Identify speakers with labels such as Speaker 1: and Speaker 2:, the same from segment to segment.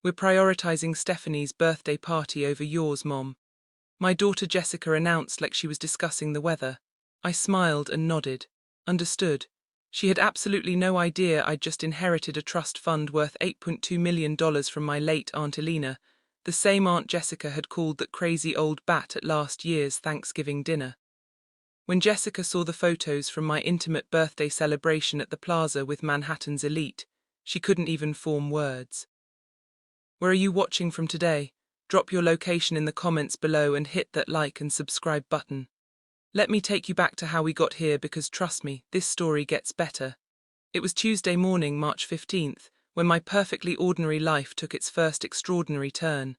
Speaker 1: We're prioritizing Stephanie's birthday party over yours, Mom. My daughter Jessica announced like she was discussing the weather. I smiled and nodded. Understood. She had absolutely no idea I'd just inherited a trust fund worth $8.2 million from my late Aunt Elena, the same Aunt Jessica had called that crazy old bat at last year's Thanksgiving dinner. When Jessica saw the photos from my intimate birthday celebration at the plaza with Manhattan's elite, she couldn't even form words. Where are you watching from today? Drop your location in the comments below and hit that like and subscribe button. Let me take you back to how we got here because trust me, this story gets better. It was Tuesday morning, March 15th, when my perfectly ordinary life took its first extraordinary turn.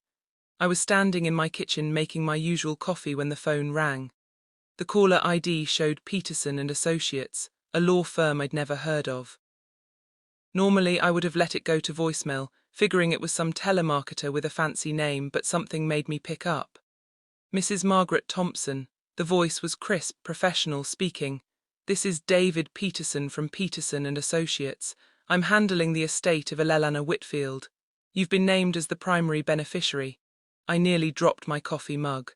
Speaker 1: I was standing in my kitchen making my usual coffee when the phone rang. The caller ID showed Peterson and Associates, a law firm I'd never heard of. Normally I would have let it go to voicemail, figuring it was some telemarketer with a fancy name, but something made me pick up. Mrs. Margaret Thompson. The voice was crisp, professional, speaking. This is David Peterson from Peterson and Associates. I'm handling the estate of Elelana Whitfield. You've been named as the primary beneficiary. I nearly dropped my coffee mug.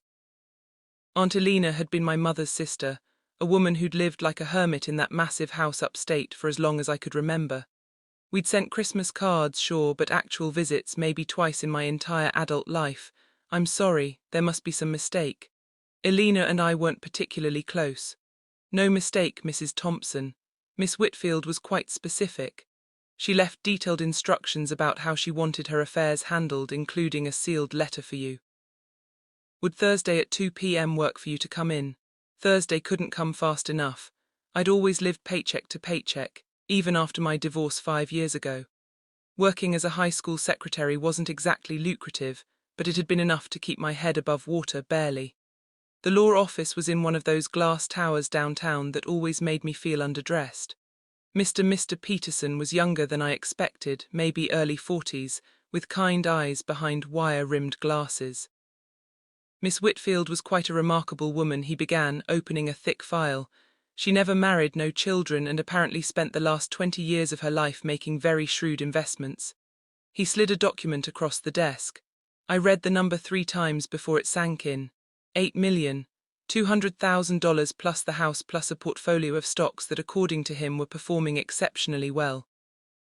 Speaker 1: Aunt Elena had been my mother's sister, a woman who'd lived like a hermit in that massive house upstate for as long as I could remember. We'd sent Christmas cards, sure, but actual visits maybe twice in my entire adult life. I'm sorry, there must be some mistake. Elena and I weren't particularly close. No mistake, Mrs. Thompson. Miss Whitfield was quite specific. She left detailed instructions about how she wanted her affairs handled, including a sealed letter for you. Would Thursday at 2 p.m. work for you to come in? Thursday couldn't come fast enough. I'd always lived paycheck to paycheck, even after my divorce 5 years ago. Working as a high school secretary wasn't exactly lucrative, but it had been enough to keep my head above water, barely. The law office was in one of those glass towers downtown that always made me feel underdressed. Mr. Peterson was younger than I expected, maybe early 40s, with kind eyes behind wire-rimmed glasses. Miss Whitfield was quite a remarkable woman, he began, opening a thick file. She never married, no children, and apparently spent the last 20 years of her life making very shrewd investments. He slid a document across the desk. I read the number 3 times before it sank in. $8,200,000 plus the house plus a portfolio of stocks that according to him were performing exceptionally well.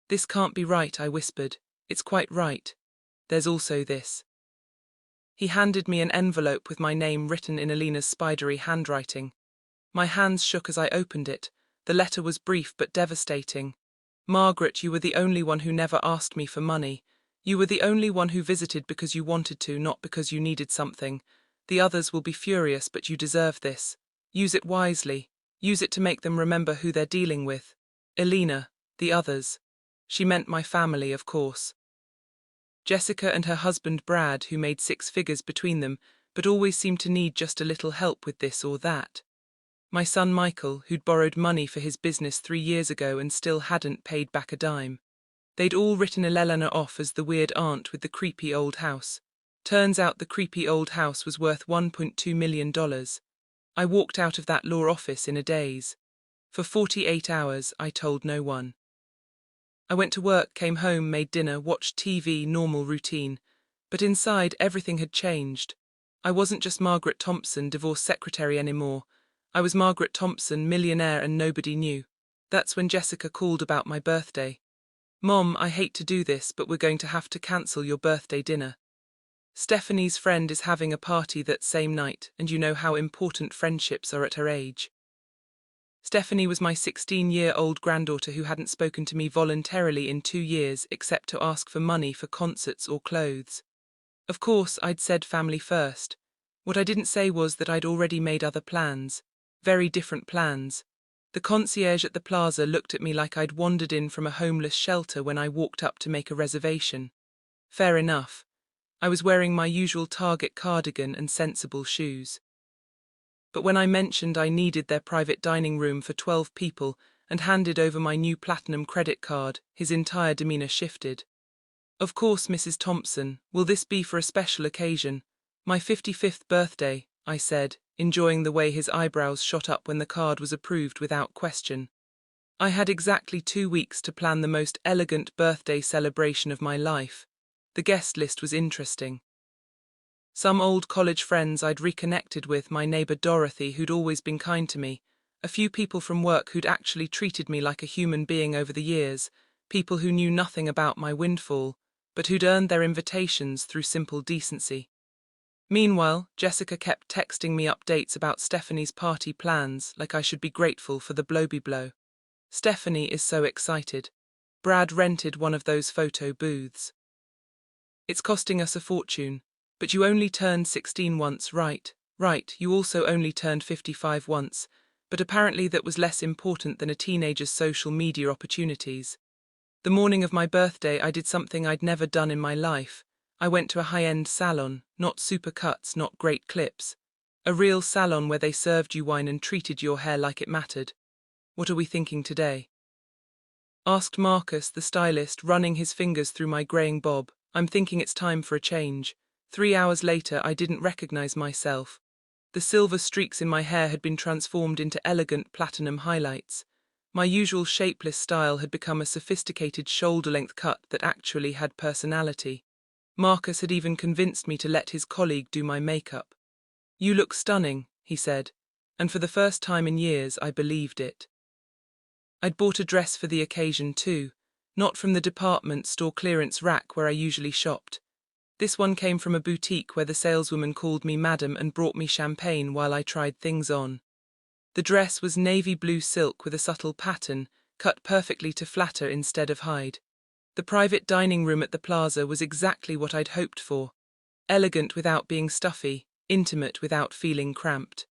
Speaker 1: This can't be right, I whispered. It's quite right. There's also this. He handed me an envelope with my name written in Elena's spidery handwriting. My hands shook as I opened it. The letter was brief but devastating. Margaret, you were the only one who never asked me for money. You were the only one who visited because you wanted to, not because you needed something. The others will be furious, but you deserve this. Use it wisely. Use it to make them remember who they're dealing with. Elena, the others. She meant my family, of course. Jessica and her husband Brad, who made 6 figures between them, but always seemed to need just a little help with this or that. My son Michael, who'd borrowed money for his business 3 years ago and still hadn't paid back a dime. They'd all written Elena off as the weird aunt with the creepy old house. Turns out the creepy old house was worth $1.2 million. I walked out of that law office in a daze. For 48 hours, I told no one. I went to work, came home, made dinner, watched TV, normal routine. But inside, everything had changed. I wasn't just Margaret Thompson, divorce secretary anymore. I was Margaret Thompson, millionaire, and nobody knew. That's when Jessica called about my birthday. Mom, I hate to do this, but we're going to have to cancel your birthday dinner. Stephanie's friend is having a party that same night, and you know how important friendships are at her age. Stephanie was my 16-year-old granddaughter who hadn't spoken to me voluntarily in 2 years except to ask for money for concerts or clothes. Of course, I'd said family first. What I didn't say was that I'd already made other plans. Very different plans. The concierge at the plaza looked at me like I'd wandered in from a homeless shelter when I walked up to make a reservation. Fair enough. I was wearing my usual Target cardigan and sensible shoes. But when I mentioned I needed their private dining room for 12 people and handed over my new platinum credit card, his entire demeanor shifted. Of course, Mrs. Thompson, will this be for a special occasion? My 55th birthday, I said, enjoying the way his eyebrows shot up when the card was approved without question. I had exactly 2 weeks to plan the most elegant birthday celebration of my life. The guest list was interesting. Some old college friends I'd reconnected with, my neighbor Dorothy, who'd always been kind to me, a few people from work who'd actually treated me like a human being over the years, people who knew nothing about my windfall, but who'd earned their invitations through simple decency. Meanwhile, Jessica kept texting me updates about Stephanie's party plans, like I should be grateful for the blow-be-blow. Stephanie is so excited. Brad rented one of those photo booths. It's costing us a fortune. But you only turned 16 once, right? Right, you also only turned 55 once, but apparently that was less important than a teenager's social media opportunities. The morning of my birthday, I did something I'd never done in my life. I went to a high-end salon, not supercuts, not great clips. A real salon where they served you wine and treated your hair like it mattered. What are we thinking today? Asked Marcus, the stylist, running his fingers through my greying bob. I'm thinking it's time for a change. 3 hours later, I didn't recognize myself. The silver streaks in my hair had been transformed into elegant platinum highlights. My usual shapeless style had become a sophisticated shoulder-length cut that actually had personality. Marcus had even convinced me to let his colleague do my makeup. "You look stunning," he said, and for the first time in years I believed it. I'd bought a dress for the occasion too, not from the department store clearance rack where I usually shopped. This one came from a boutique where the saleswoman called me madam and brought me champagne while I tried things on. The dress was navy blue silk with a subtle pattern, cut perfectly to flatter instead of hide. The private dining room at the plaza was exactly what I'd hoped for. Elegant without being stuffy, intimate without feeling cramped.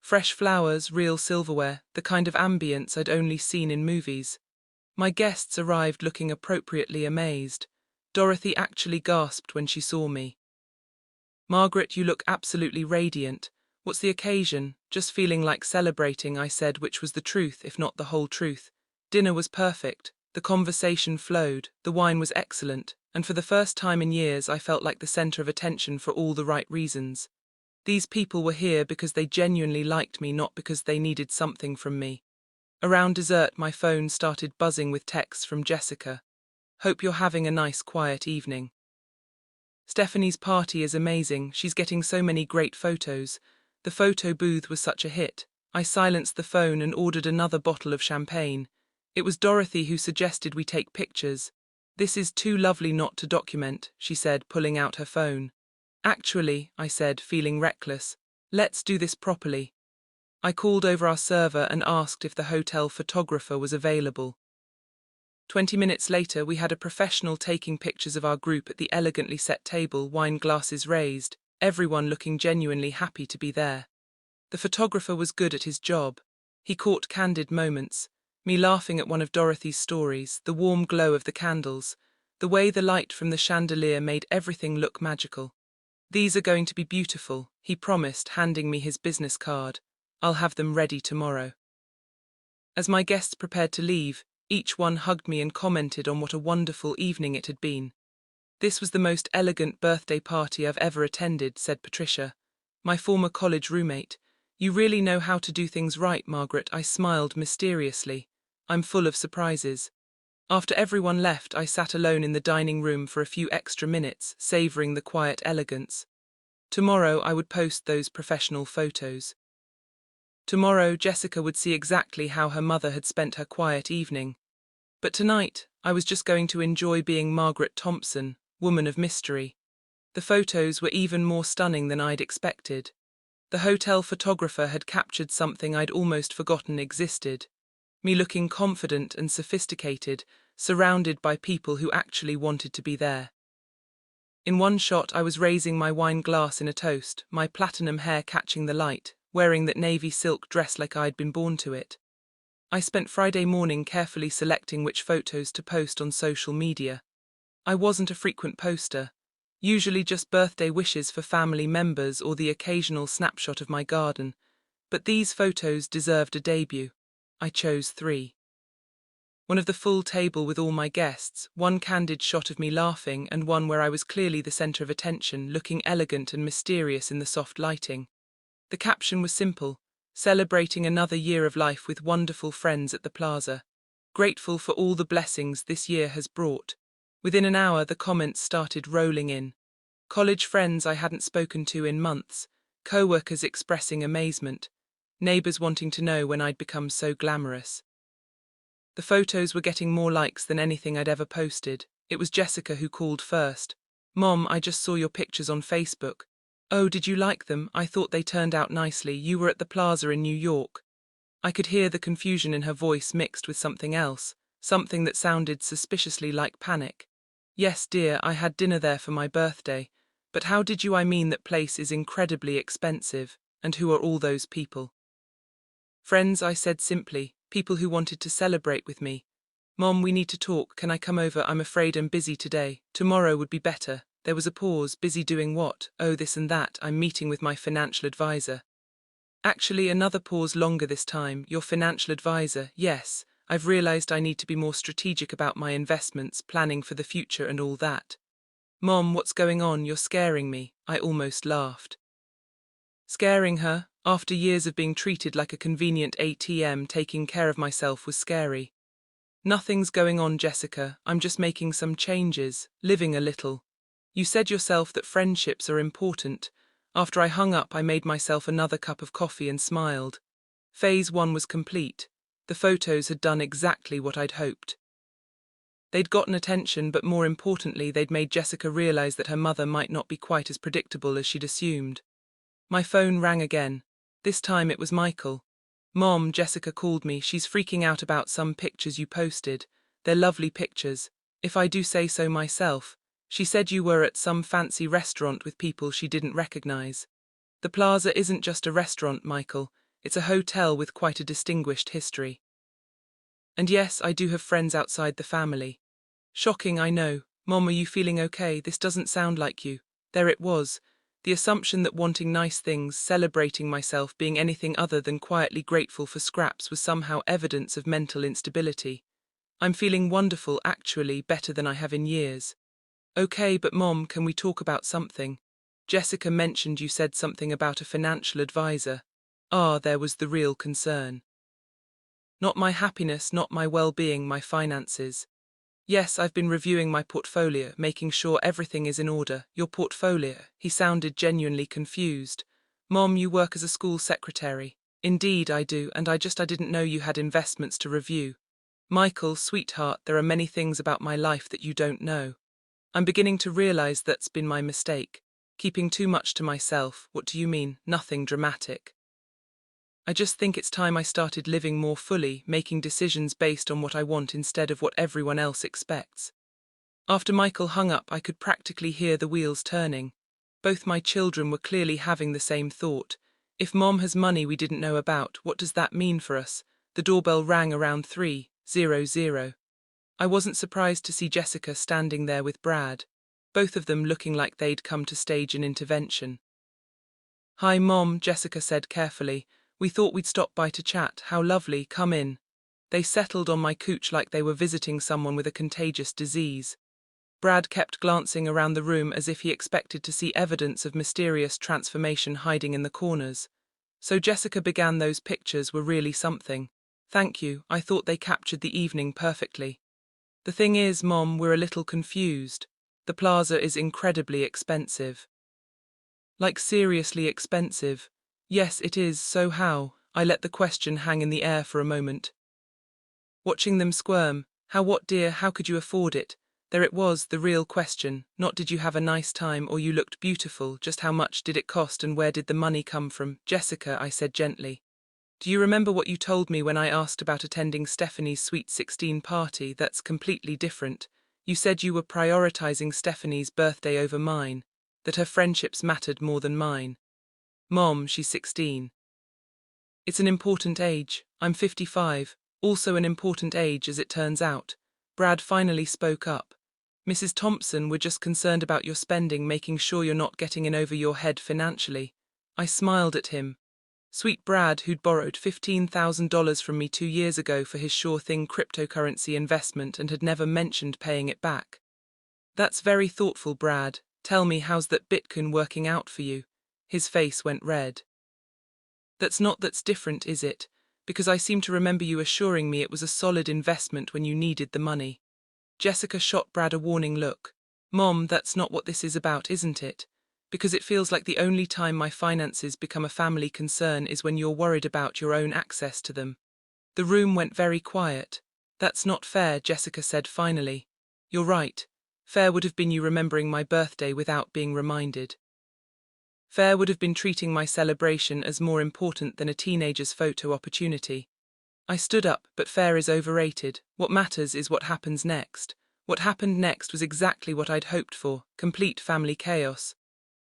Speaker 1: Fresh flowers, real silverware, the kind of ambience I'd only seen in movies. My guests arrived looking appropriately amazed. Dorothy actually gasped when she saw me. "Margaret, you look absolutely radiant. What's the occasion?" "Just feeling like celebrating," I said, which was the truth, if not the whole truth. Dinner was perfect, the conversation flowed, the wine was excellent, and for the first time in years I felt like the center of attention for all the right reasons. These people were here because they genuinely liked me, not because they needed something from me. Around dessert, my phone started buzzing with texts from Jessica. "Hope you're having a nice, quiet evening. Stephanie's party is amazing, she's getting so many great photos. The photo booth was such a hit." I silenced the phone and ordered another bottle of champagne. It was Dorothy who suggested we take pictures. "This is too lovely not to document," she said, pulling out her phone. "Actually," I said, feeling reckless, "let's do this properly." I called over our server and asked if the hotel photographer was available. 20 minutes later, we had a professional taking pictures of our group at the elegantly set table, wine glasses raised, everyone looking genuinely happy to be there. The photographer was good at his job. He caught candid moments, me laughing at one of Dorothy's stories, the warm glow of the candles, the way the light from the chandelier made everything look magical. "These are going to be beautiful," he promised, handing me his business card. "I'll have them ready tomorrow." As my guests prepared to leave, each one hugged me and commented on what a wonderful evening it had been. "This was the most elegant birthday party I've ever attended," said Patricia, my former college roommate. "You really know how to do things right, Margaret," I smiled mysteriously. "I'm full of surprises." After everyone left, I sat alone in the dining room for a few extra minutes, savoring the quiet elegance. Tomorrow I would post those professional photos. Tomorrow, Jessica would see exactly how her mother had spent her quiet evening. But tonight, I was just going to enjoy being Margaret Thompson, woman of mystery. The photos were even more stunning than I'd expected. The hotel photographer had captured something I'd almost forgotten existed. Me looking confident and sophisticated, surrounded by people who actually wanted to be there. In one shot, I was raising my wine glass in a toast, my platinum hair catching the light, wearing that navy silk dress like I'd been born to it. I spent Friday morning carefully selecting which photos to post on social media. I wasn't a frequent poster, usually just birthday wishes for family members or the occasional snapshot of my garden, but these photos deserved a debut. I chose 3. One of the full table with all my guests, one candid shot of me laughing, and one where I was clearly the center of attention, looking elegant and mysterious in the soft lighting. The caption was simple: "Celebrating another year of life with wonderful friends at the plaza. Grateful for all the blessings this year has brought." Within an hour, the comments started rolling in. College friends I hadn't spoken to in months, co-workers expressing amazement, neighbors wanting to know when I'd become so glamorous. The photos were getting more likes than anything I'd ever posted. It was Jessica who called first. "Mom, I just saw your pictures on Facebook." "Oh, did you like them? I thought they turned out nicely. You were at the plaza in New York." I could hear the confusion in her voice mixed with something else, something that sounded suspiciously like panic. "Yes, dear, I had dinner there for my birthday. But how did you? I mean, that place is incredibly expensive. And who are all those people?" "Friends," I said simply, "people who wanted to celebrate with me." "Mom, we need to talk. Can I come over? I'm afraid I'm busy today. Tomorrow would be better." There was a pause. "Busy doing what?" "Oh, this and that. I'm meeting with my financial advisor." Actually, another pause, longer this time. "Your financial advisor?" "Yes. I've realized I need to be more strategic about my investments, planning for the future and all that." "Mom, what's going on? You're scaring me." I almost laughed. Scaring her, after years of being treated like a convenient ATM, taking care of myself was scary. "Nothing's going on, Jessica. I'm just making some changes, living a little. You said yourself that friendships are important." After I hung up, I made myself another cup of coffee and smiled. Phase 1 was complete. The photos had done exactly what I'd hoped. They'd gotten attention, but more importantly, they'd made Jessica realize that her mother might not be quite as predictable as she'd assumed. My phone rang again. This time it was Michael. "Mom," Jessica called me. "She's freaking out about some pictures you posted. They're lovely pictures, if I do say so myself. She said you were at some fancy restaurant with people she didn't recognize." "The Plaza isn't just a restaurant, Michael. It's a hotel with quite a distinguished history. And yes, I do have friends outside the family." Shocking, I know. "Mom, are you feeling okay? This doesn't sound like you." There it was. The assumption that wanting nice things, celebrating myself, being anything other than quietly grateful for scraps was somehow evidence of mental instability. "I'm feeling wonderful, actually, better than I have in years." "Okay, but Mom, can we talk about something? Jessica mentioned you said something about a financial advisor." Ah, there was the real concern. Not my happiness, not my well-being, my finances. "Yes, I've been reviewing my portfolio, making sure everything is in order." "Your portfolio?" He sounded genuinely confused. "Mom, you work as a school secretary." "Indeed I do, and I didn't know you had investments to review." "Michael, sweetheart, there are many things about my life that you don't know. I'm beginning to realize that's been my mistake. Keeping too much to myself." "What do you mean?" "Nothing dramatic. I just think it's time I started living more fully, making decisions based on what I want instead of what everyone else expects." After Michael hung up, I could practically hear the wheels turning. Both my children were clearly having the same thought. If Mom has money we didn't know about, what does that mean for us? The doorbell rang around 3:00. I wasn't surprised to see Jessica standing there with Brad, both of them looking like they'd come to stage an intervention. "Hi, Mom," Jessica said carefully. "We thought we'd stop by to chat." "How lovely, come in." They settled on my couch like they were visiting someone with a contagious disease. Brad kept glancing around the room as if he expected to see evidence of mysterious transformation hiding in the corners. "So Jessica began, those pictures were really something." "Thank you, I thought they captured the evening perfectly." "The thing is, Mom, we're a little confused. The Plaza is incredibly expensive." "Like seriously expensive?" "Yes, it is, so how?" I let the question hang in the air for a moment. Watching them squirm. "How what, dear? How could you afford it?" There it was, the real question. Not did you have a nice time or you looked beautiful, just how much did it cost and where did the money come from? "Jessica," I said gently, "do you remember what you told me when I asked about attending Stephanie's Sweet 16 party? That's completely different. You said you were prioritizing Stephanie's birthday over mine, that her friendships mattered more than mine." "Mom, she's 16. It's an important age. I'm 55, also an important age as it turns out." Brad finally spoke up. "Mrs. Thompson, we're just concerned about your spending, making sure you're not getting in over your head financially." I smiled at him. Sweet Brad, who'd borrowed $15,000 from me 2 years ago for his sure thing cryptocurrency investment and had never mentioned paying it back. "That's very thoughtful, Brad. Tell me, how's that Bitcoin working out for you?" His face went red. That's different, is it? Because I seem to remember you assuring me it was a solid investment when you needed the money." Jessica shot Brad a warning look. Mom, that's not what this is about, isn't it? Because it feels like the only time my finances become a family concern is when you're worried about your own access to them. The room went very quiet. That's not fair, Jessica said finally. You're right. Fair would have been you remembering my birthday without being reminded. Fair would have been treating my celebration as more important than a teenager's photo opportunity. I stood up, but fair is overrated. What matters is what happens next. What happened next was exactly what I'd hoped for, complete family chaos.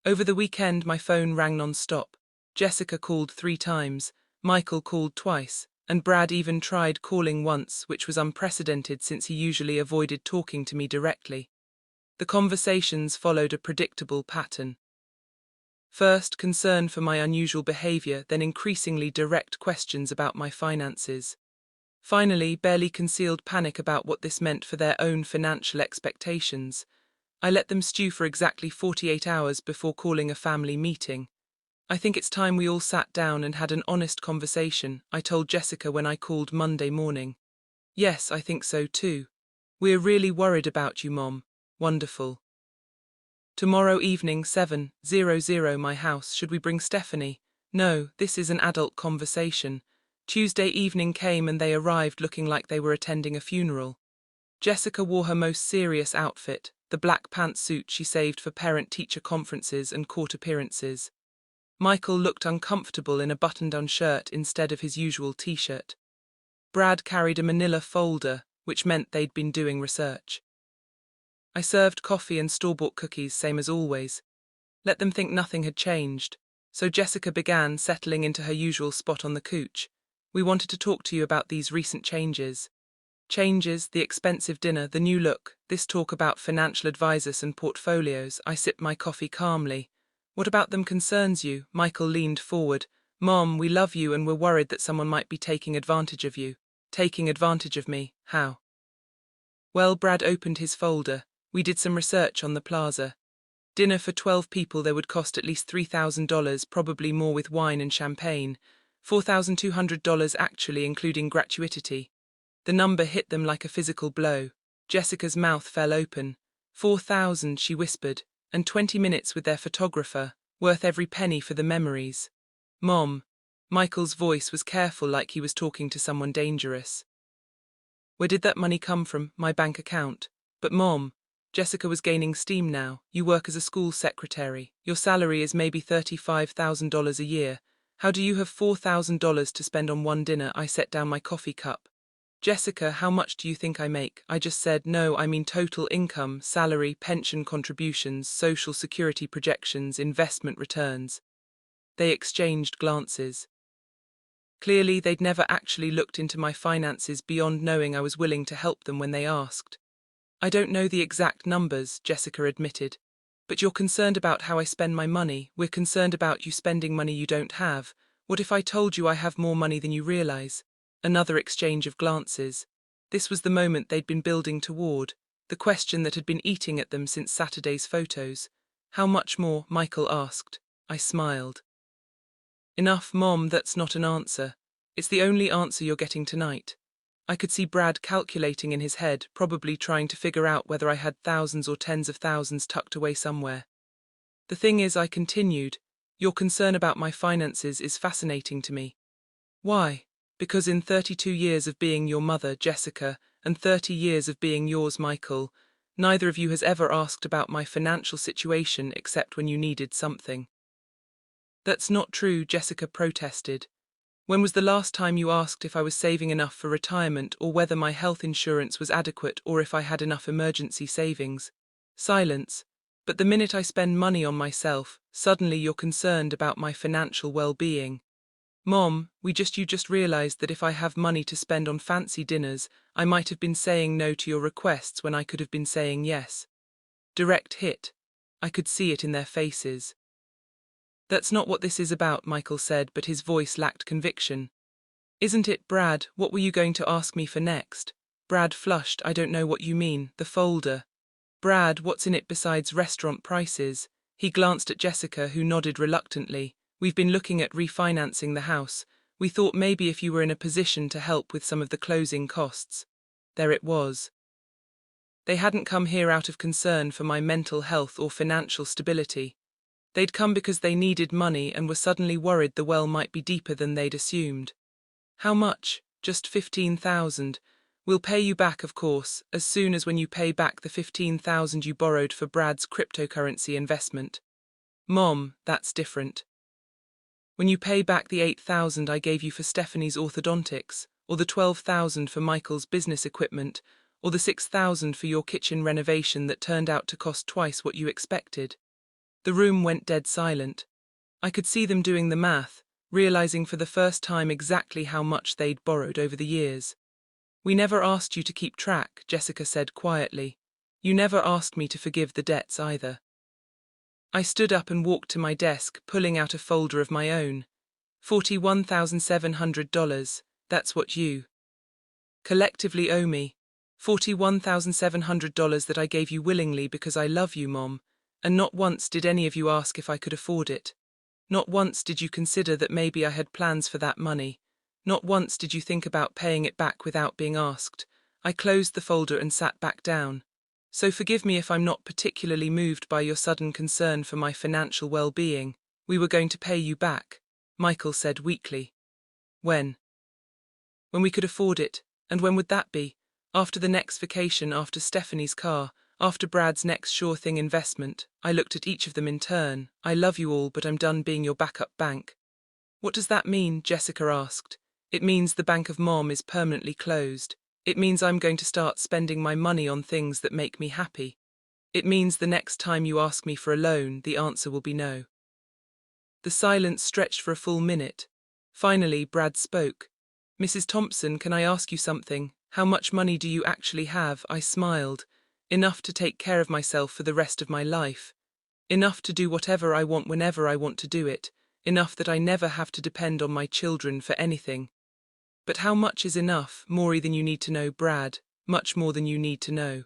Speaker 1: Over the weekend my phone rang non-stop. Jessica called 3 times, Michael called twice, and Brad even tried calling once, which was unprecedented since he usually avoided talking to me directly. The conversations followed a predictable pattern. First, concern for my unusual behavior, then increasingly direct questions about my finances. Finally, barely concealed panic about what this meant for their own financial expectations. I let them stew for exactly 48 hours before calling a family meeting. I think it's time we all sat down and had an honest conversation, I told Jessica when I called Monday morning. Yes, I think so too. We're really worried about you, Mom. Wonderful. Tomorrow evening 7:00 my house. Should we bring Stephanie? No, this is an adult conversation. Tuesday evening came and they arrived looking like they were attending a funeral. Jessica wore her most serious outfit, the black pantsuit she saved for parent-teacher conferences and court appearances. Michael looked uncomfortable in a buttoned-down shirt instead of his usual t-shirt. Brad carried a manila folder, which meant they'd been doing research. I served coffee and store-bought cookies, same as always. Let them think nothing had changed. So Jessica began, settling into her usual spot on the couch. We wanted to talk to you about these recent changes. Changes, the expensive dinner, the new look, this talk about financial advisors and portfolios. I sipped my coffee calmly. What about them concerns you? Michael leaned forward. Mom, we love you and we're worried that someone might be taking advantage of you. Taking advantage of me? How? Well, Brad opened his folder. We did some research on the plaza. Dinner for 12 people there would cost at least $3,000, probably more with wine and champagne. $4,200 actually, including gratuity. The number hit them like a physical blow. Jessica's mouth fell open. 4,000, she whispered, and 20 minutes with their photographer, worth every penny for the memories. Mom. Michael's voice was careful, like he was talking to someone dangerous. Where did that money come from? My bank account. But Mom. Jessica was gaining steam now. You work as a school secretary. Your salary is maybe $35,000 a year. How do you have $4,000 to spend on one dinner? I set down my coffee cup. Jessica, how much do you think I make? I just said, no, I mean total income, salary, pension contributions, social security projections, investment returns. They exchanged glances. Clearly, they'd never actually looked into my finances beyond knowing I was willing to help them when they asked. I don't know the exact numbers, Jessica admitted. But you're concerned about how I spend my money. We're concerned about you spending money you don't have. What if I told you I have more money than you realize? Another exchange of glances. This was the moment they'd been building toward, the question that had been eating at them since Saturday's photos. How much more? Michael asked. I smiled. Enough, Mom, that's not an answer. It's the only answer you're getting tonight. I could see Brad calculating in his head, probably trying to figure out whether I had thousands or tens of thousands tucked away somewhere. The thing is, I continued, your concern about my finances is fascinating to me. Why? Because in 32 years of being your mother, Jessica, and 30 years of being yours, Michael, neither of you has ever asked about my financial situation except when you needed something. That's not true, Jessica protested. When was the last time you asked if I was saving enough for retirement or whether my health insurance was adequate or if I had enough emergency savings? Silence. But the minute I spend money on myself, suddenly you're concerned about my financial well-being. Mom, you just realized that if I have money to spend on fancy dinners, I might have been saying no to your requests when I could have been saying yes. Direct hit. I could see it in their faces. That's not what this is about, Michael said, but his voice lacked conviction. Isn't it, Brad? What were you going to ask me for next? Brad flushed. I don't know what you mean. The folder. Brad, what's in it besides restaurant prices? He glanced at Jessica, who nodded reluctantly. We've been looking at refinancing the house. We thought maybe if you were in a position to help with some of the closing costs. There it was. They hadn't come here out of concern for my mental health or financial stability. They'd come because they needed money and were suddenly worried the well might be deeper than they'd assumed. How much? Just 15,000. We'll pay you back, of course, as soon as when you pay back the 15,000 you borrowed for Brad's cryptocurrency investment. Mom, that's different. When you pay back the 8,000 I gave you for Stephanie's orthodontics, or the 12,000 for Michael's business equipment, or the 6,000 for your kitchen renovation that turned out to cost twice what you expected. The room went dead silent. I could see them doing the math, realizing for the first time exactly how much they'd borrowed over the years. We never asked you to keep track, Jessica said quietly. You never asked me to forgive the debts either. I stood up and walked to my desk, pulling out a folder of my own. $41,700, that's what you collectively owe me. $41,700 that I gave you willingly because I love you, Mom, and not once did any of you ask if I could afford it. Not once did you consider that maybe I had plans for that money. Not once did you think about paying it back without being asked. I closed the folder and sat back down. So forgive me if I'm not particularly moved by your sudden concern for my financial well-being. We were going to pay you back, Michael said weakly. When? When we could afford it, and when would that be? After the next vacation, after Stephanie's car, after Brad's next sure thing investment. I looked at each of them in turn. I love you all, but I'm done being your backup bank. What does that mean? Jessica asked. It means the bank of Mom is permanently closed. It means I'm going to start spending my money on things that make me happy. It means the next time you ask me for a loan, the answer will be no. The silence stretched for a full minute. Finally, Brad spoke. Mrs. Thompson, can I ask you something? How much money do you actually have? I smiled. Enough to take care of myself for the rest of my life. Enough to do whatever I want whenever I want to do it. Enough that I never have to depend on my children for anything. But how much is enough? More than you need to know, Brad. Much more than you need to know.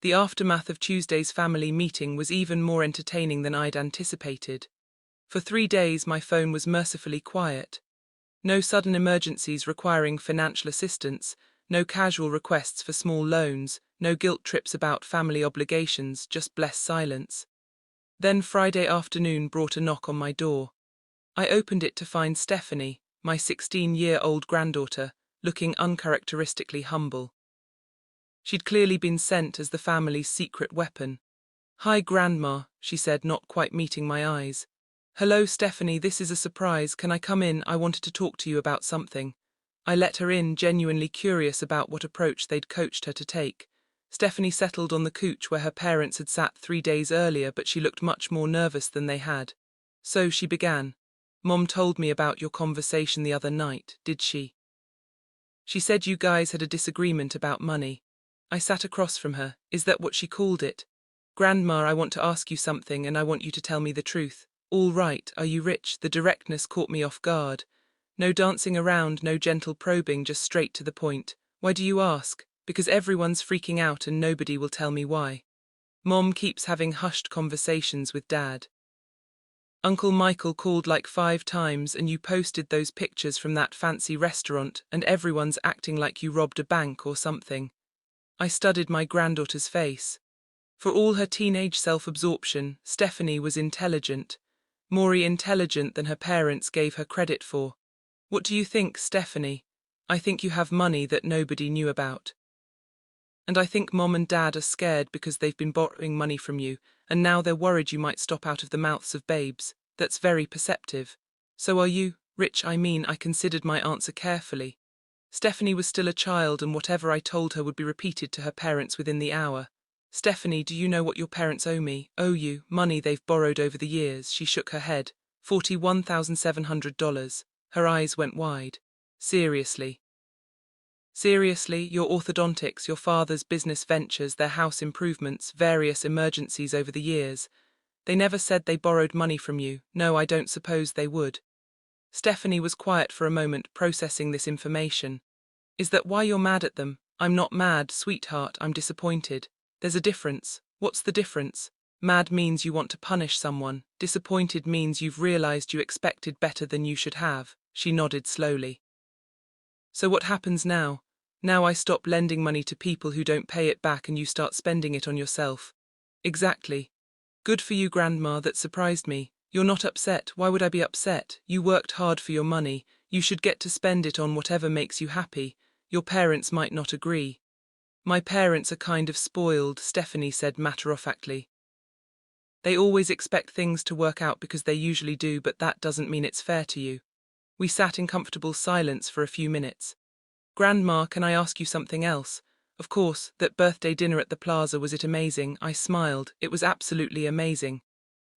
Speaker 1: The aftermath of Tuesday's family meeting was even more entertaining than I'd anticipated. For 3 days my phone was mercifully quiet. No sudden emergencies requiring financial assistance, no casual requests for small loans, no guilt trips about family obligations, just blessed silence. Then Friday afternoon brought a knock on my door. I opened it to find Stephanie, my 16-year-old granddaughter, looking uncharacteristically humble. She'd clearly been sent as the family's secret weapon. Hi, Grandma, she said, not quite meeting my eyes. Hello, Stephanie, this is a surprise. Can I come in? I wanted to talk to you about something. I let her in, genuinely curious about what approach they'd coached her to take. Stephanie settled on the couch where her parents had sat 3 days earlier, but she looked much more nervous than they had. So she began. Mom told me about your conversation the other night, did she? She said you guys had a disagreement about money. I sat across from her. Is that what she called it? Grandma, I want to ask you something and I want you to tell me the truth. All right, are you rich? The directness caught me off guard. No dancing around, no gentle probing, just straight to the point. Why do you ask? Because everyone's freaking out and nobody will tell me why. Mom keeps having hushed conversations with Dad. Uncle Michael called like 5 times and you posted those pictures from that fancy restaurant and everyone's acting like you robbed a bank or something. I studied my granddaughter's face. For all her teenage self-absorption, Stephanie was intelligent. More intelligent than her parents gave her credit for. What do you think, Stephanie? I think you have money that nobody knew about. And I think Mom and Dad are scared because they've been borrowing money from you, and now they're worried you might stop out of the mouths of babes. That's very perceptive. So are you, rich? I considered my answer carefully. Stephanie was still a child and whatever I told her would be repeated to her parents within the hour. Stephanie, do you know what your parents owe me? Owe you? Money they've borrowed over the years. She shook her head. $41,700. Her eyes went wide. Seriously? Seriously, your orthodontics, your father's business ventures, their house improvements, various emergencies over the years. They never said they borrowed money from you. No, I don't suppose they would. Stephanie was quiet for a moment, processing this information. Is that why you're mad at them? I'm not mad, sweetheart, I'm disappointed. There's a difference. What's the difference? Mad means you want to punish someone. Disappointed means you've realized you expected better than you should have. She nodded slowly. So what happens now? Now I stop lending money to people who don't pay it back and you start spending it on yourself. Exactly. Good for you, Grandma, that surprised me. You're not upset. Why would I be upset? You worked hard for your money. You should get to spend it on whatever makes you happy. Your parents might not agree. My parents are kind of spoiled, Stephanie said matter-of-factly. They always expect things to work out because they usually do, but that doesn't mean it's fair to you. We sat in comfortable silence for a few minutes. Grandma, can I ask you something else? Of course, that birthday dinner at the plaza, was it amazing? I smiled. It was absolutely amazing.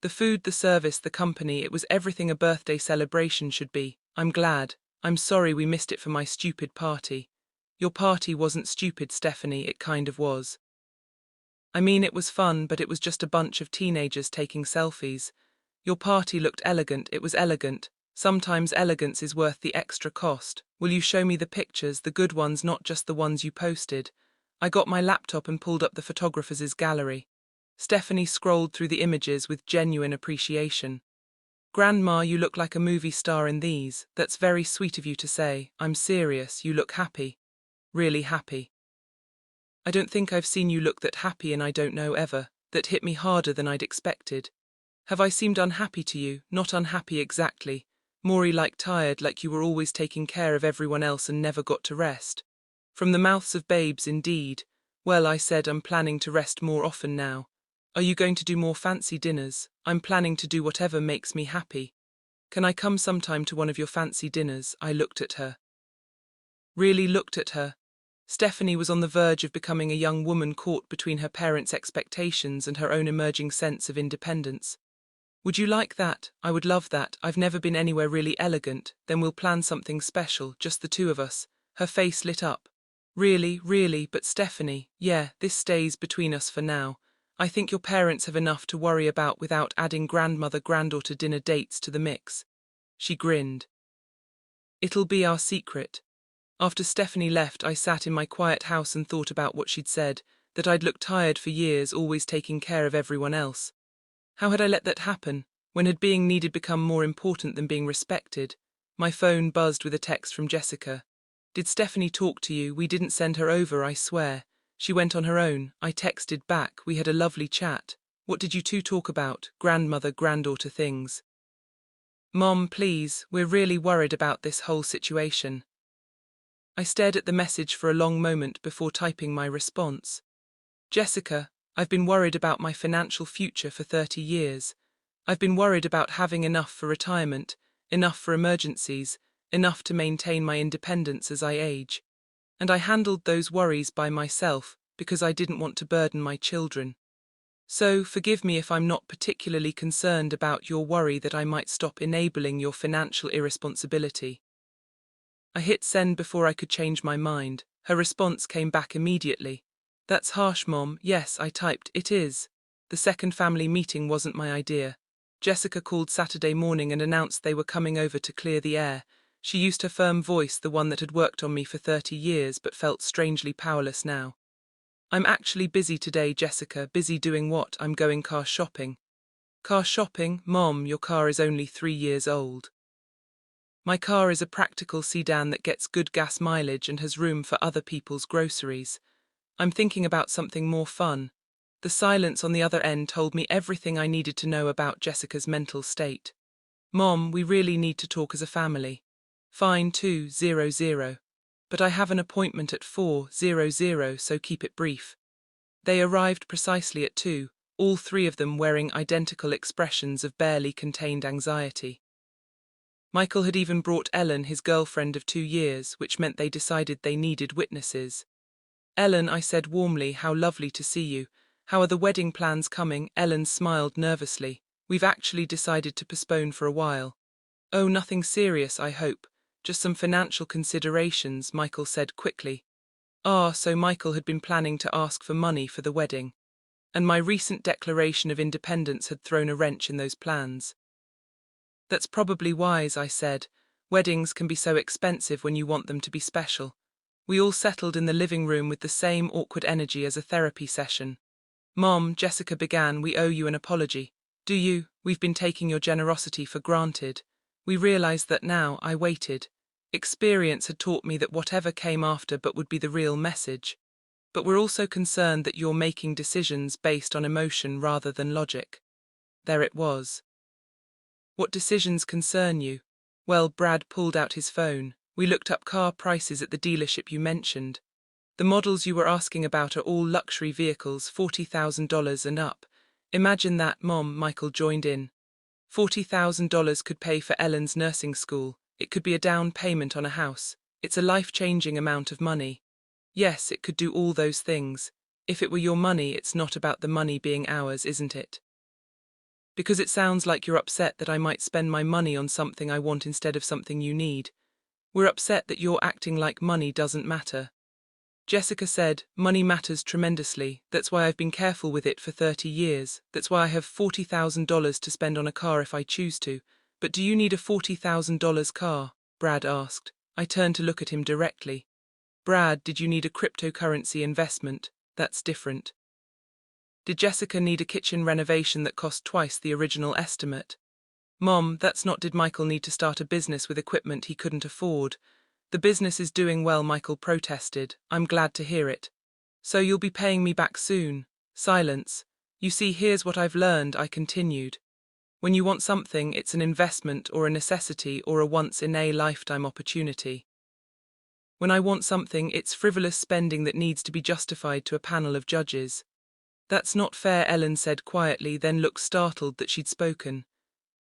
Speaker 1: The food, the service, the company, it was everything a birthday celebration should be. I'm glad. I'm sorry we missed it for my stupid party. Your party wasn't stupid, Stephanie, it kind of was. I mean, it was fun, but it was just a bunch of teenagers taking selfies. Your party looked elegant, it was elegant. Sometimes elegance is worth the extra cost. Will you show me the pictures, the good ones, not just the ones you posted? I got my laptop and pulled up the photographer's gallery. Stephanie scrolled through the images with genuine appreciation. Grandma, you look like a movie star in these. That's very sweet of you to say. I'm serious, you look happy. Really happy. I don't think I've seen you look that happy, and I don't know ever. That hit me harder than I'd expected. Have I seemed unhappy to you? Not unhappy exactly. More like tired, like you were always taking care of everyone else and never got to rest. From the mouths of babes, indeed. Well, I said, I'm planning to rest more often now. Are you going to do more fancy dinners? I'm planning to do whatever makes me happy. Can I come sometime to one of your fancy dinners? I looked at her. Really looked at her. Stephanie was on the verge of becoming a young woman caught between her parents' expectations and her own emerging sense of independence. Would you like that? I would love that. I've never been anywhere really elegant. Then we'll plan something special, just the two of us. Her face lit up. Really, really, but Stephanie, yeah, this stays between us for now. I think your parents have enough to worry about without adding grandmother-granddaughter dinner dates to the mix. She grinned. It'll be our secret. After Stephanie left, I sat in my quiet house and thought about what she'd said, that I'd looked tired for years, always taking care of everyone else. How had I let that happen? When had being needed become more important than being respected? My phone buzzed with a text from Jessica. Did Stephanie talk to you? We didn't send her over, I swear. She went on her own. I texted back. We had a lovely chat. What did you two talk about? Grandmother-granddaughter things. Mom, please, we're really worried about this whole situation. I stared at the message for a long moment before typing my response. Jessica, I've been worried about my financial future for 30 years. I've been worried about having enough for retirement, enough for emergencies, enough to maintain my independence as I age. And I handled those worries by myself because I didn't want to burden my children. So, forgive me if I'm not particularly concerned about your worry that I might stop enabling your financial irresponsibility. I hit send before I could change my mind. Her response came back immediately. That's harsh, Mom. Yes, I typed, it is. The second family meeting wasn't my idea. Jessica called Saturday morning and announced they were coming over to clear the air. She used her firm voice, the one that had worked on me for 30 years but felt strangely powerless now. I'm actually busy today, Jessica. Busy doing what? I'm going car shopping. Car shopping? Mom, your car is only 3 years old. My car is a practical sedan that gets good gas mileage and has room for other people's groceries. I'm thinking about something more fun. The silence on the other end told me everything I needed to know about Jessica's mental state. Mom, we really need to talk as a family. Fine, 2:00. But I have an appointment at 4:00, so keep it brief. They arrived precisely at 2, all three of them wearing identical expressions of barely contained anxiety. Michael had even brought Ellen, his girlfriend of 2 years, which meant they decided they needed witnesses. Ellen, I said warmly, how lovely to see you. How are the wedding plans coming? Ellen smiled nervously. We've actually decided to postpone for a while. Oh, nothing serious, I hope. Just some financial considerations, Michael said quickly. Ah, so Michael had been planning to ask for money for the wedding. And my recent declaration of independence had thrown a wrench in those plans. That's probably wise, I said. Weddings can be so expensive when you want them to be special. We all settled in the living room with the same awkward energy as a therapy session. Mom, Jessica began, we owe you an apology. Do you? We've been taking your generosity for granted. We realize that now. I waited. Experience had taught me that whatever came after but would be the real message. But we're also concerned that you're making decisions based on emotion rather than logic. There it was. What decisions concern you? Well, Brad pulled out his phone. We looked up car prices at the dealership you mentioned. The models you were asking about are all luxury vehicles, $40,000 and up. Imagine that, Mom, Michael joined in. $40,000 could pay for Ellen's nursing school. It could be a down payment on a house. It's a life-changing amount of money. Yes, it could do all those things. If it were your money, it's not about the money being ours, isn't it? Because it sounds like you're upset that I might spend my money on something I want instead of something you need. We're upset that you're acting like money doesn't matter. Jessica said, money matters tremendously. That's why I've been careful with it for 30 years. That's why I have $40,000 to spend on a car if I choose to. But do you need a $40,000 car? Brad asked. I turned to look at him directly. Brad, did you need a cryptocurrency investment? That's different. Did Jessica need a kitchen renovation that cost twice the original estimate? Mom, that's not. Did Michael need to start a business with equipment he couldn't afford? The business is doing well, Michael protested. I'm glad to hear it. So you'll be paying me back soon. Silence. You see, here's what I've learned, I continued. When you want something, it's an investment or a necessity or a once-in-a-lifetime opportunity. When I want something, it's frivolous spending that needs to be justified to a panel of judges. That's not fair, Ellen said quietly, then looked startled that she'd spoken.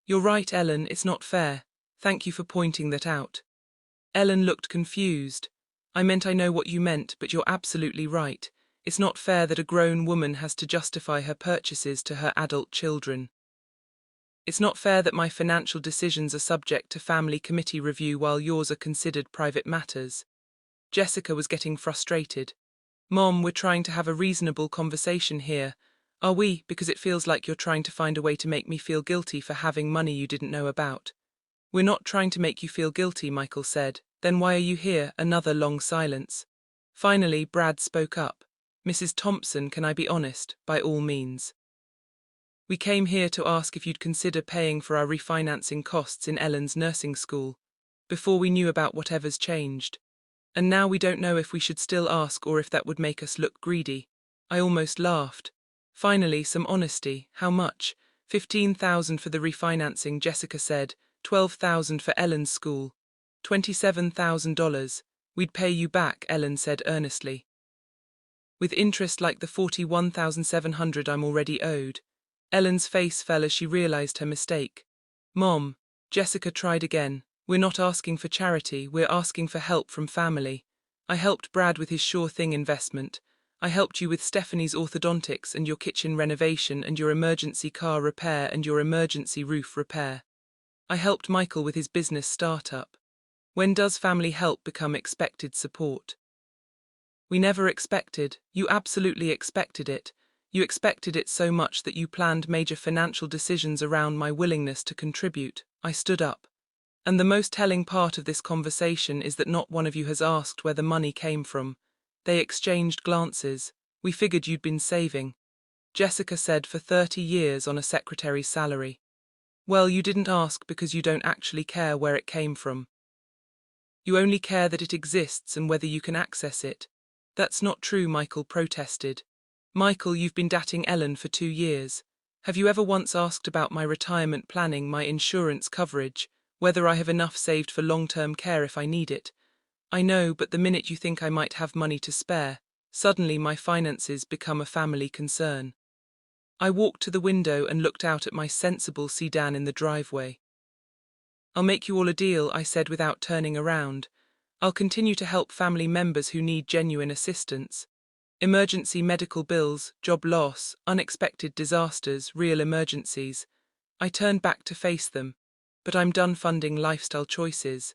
Speaker 1: You're right, Ellen, it's not fair. Thank you for pointing that out. Ellen looked confused. I know what you meant, but you're absolutely right. It's not fair that a grown woman has to justify her purchases to her adult children. It's not fair that my financial decisions are subject to family committee review while yours are considered private matters. Jessica was getting frustrated. Mom, we're trying to have a reasonable conversation here. Are we? Because it feels like you're trying to find a way to make me feel guilty for having money you didn't know about. We're not trying to make you feel guilty, Michael said. Then why are you here? Another long silence. Finally, Brad spoke up. Mrs. Thompson, can I be honest? By all means. We came here to ask if you'd consider paying for our refinancing costs in Ellen's nursing school, before we knew about whatever's changed. And now we don't know if we should still ask or if that would make us look greedy. I almost laughed. Finally, some honesty. How much? $15,000 for the refinancing, Jessica said. $12,000 for Ellen's school. $27,000. We'd pay you back, Ellen said earnestly. With interest like the $41,700 I'm already owed. Ellen's face fell as she realized her mistake. Mom, Jessica tried again. We're not asking for charity, we're asking for help from family. I helped Brad with his sure thing investment. I helped you with Stephanie's orthodontics and your kitchen renovation and your emergency car repair and your emergency roof repair. I helped Michael with his business startup. When does family help become expected support? We never expected. You absolutely expected it. You expected it so much that you planned major financial decisions around my willingness to contribute. I stood up. And the most telling part of this conversation is that not one of you has asked where the money came from. They exchanged glances. We figured you'd been saving. Jessica said for 30 years on a secretary's salary. Well, you didn't ask because you don't actually care where it came from. You only care that it exists and whether you can access it. That's not true, Michael protested. Michael, you've been dating Ellen for 2 years. Have you ever once asked about my retirement planning, my insurance coverage, whether I have enough saved for long-term care if I need it? I know, but the minute you think I might have money to spare, suddenly my finances become a family concern. I walked to the window and looked out at my sensible sedan in the driveway. I'll make you all a deal, I said without turning around. I'll continue to help family members who need genuine assistance. Emergency medical bills, job loss, unexpected disasters, real emergencies. I turned back to face them. But I'm done funding lifestyle choices.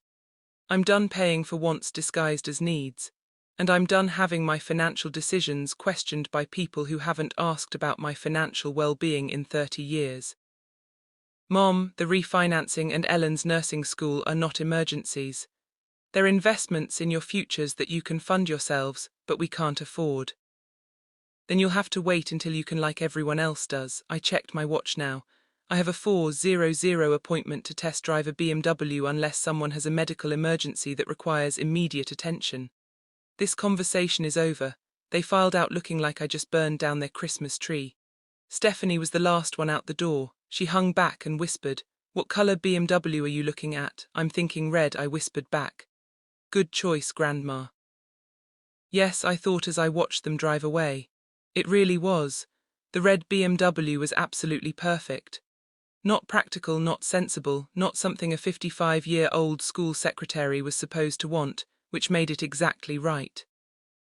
Speaker 1: I'm done paying for wants disguised as needs. And I'm done having my financial decisions questioned by people who haven't asked about my financial well-being in 30 years. Mom, the refinancing and Ellen's nursing school are not emergencies. They're investments in your futures that you can fund yourselves, but we can't afford. Then you'll have to wait until you can, like everyone else does. I checked my watch now. I have a 4:00 appointment to test drive a BMW unless someone has a medical emergency that requires immediate attention. This conversation is over. They filed out looking like I just burned down their Christmas tree. Stephanie was the last one out the door. She hung back and whispered, "What color BMW are you looking at?" "I'm thinking red," I whispered back. "Good choice, Grandma." Yes, I thought as I watched them drive away. It really was. The red BMW was absolutely perfect. Not practical, not sensible, not something a 55-year-old school secretary was supposed to want, which made it exactly right.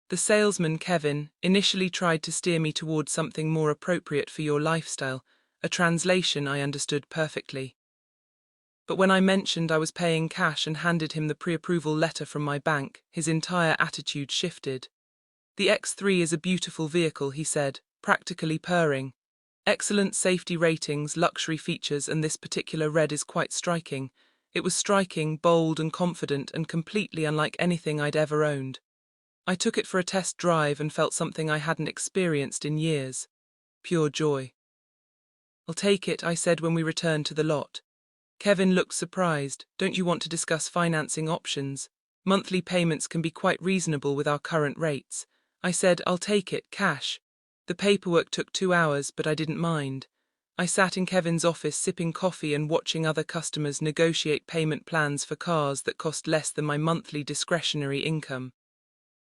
Speaker 1: The salesman, Kevin, initially tried to steer me towards something more appropriate for your lifestyle, a translation I understood perfectly. But when I mentioned I was paying cash and handed him the pre-approval letter from my bank, his entire attitude shifted. "The X3 is a beautiful vehicle," he said, practically purring. "Excellent safety ratings, luxury features, and this particular red is quite striking." It was striking, bold and confident, and completely unlike anything I'd ever owned. I took it for a test drive and felt something I hadn't experienced in years. Pure joy. "I'll take it," I said when we returned to the lot. Kevin looked surprised. "Don't you want to discuss financing options? Monthly payments can be quite reasonable with our current rates." I said, "I'll take it, cash." The paperwork took 2 hours, but I didn't mind. I sat in Kevin's office sipping coffee and watching other customers negotiate payment plans for cars that cost less than my monthly discretionary income.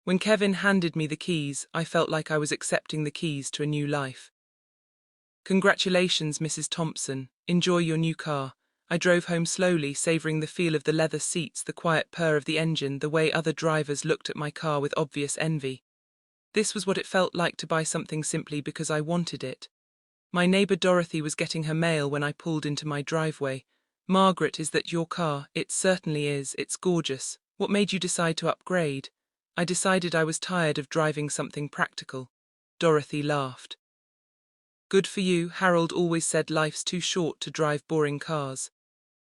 Speaker 1: When Kevin handed me the keys, I felt like I was accepting the keys to a new life. "Congratulations, Mrs. Thompson. Enjoy your new car." I drove home slowly, savoring the feel of the leather seats, the quiet purr of the engine, the way other drivers looked at my car with obvious envy. This was what it felt like to buy something simply because I wanted it. My neighbor Dorothy was getting her mail when I pulled into my driveway. "Margaret, is that your car?" "It certainly is. It's gorgeous. What made you decide to upgrade?" "I decided I was tired of driving something practical." Dorothy laughed. "Good for you. Harold always said life's too short to drive boring cars."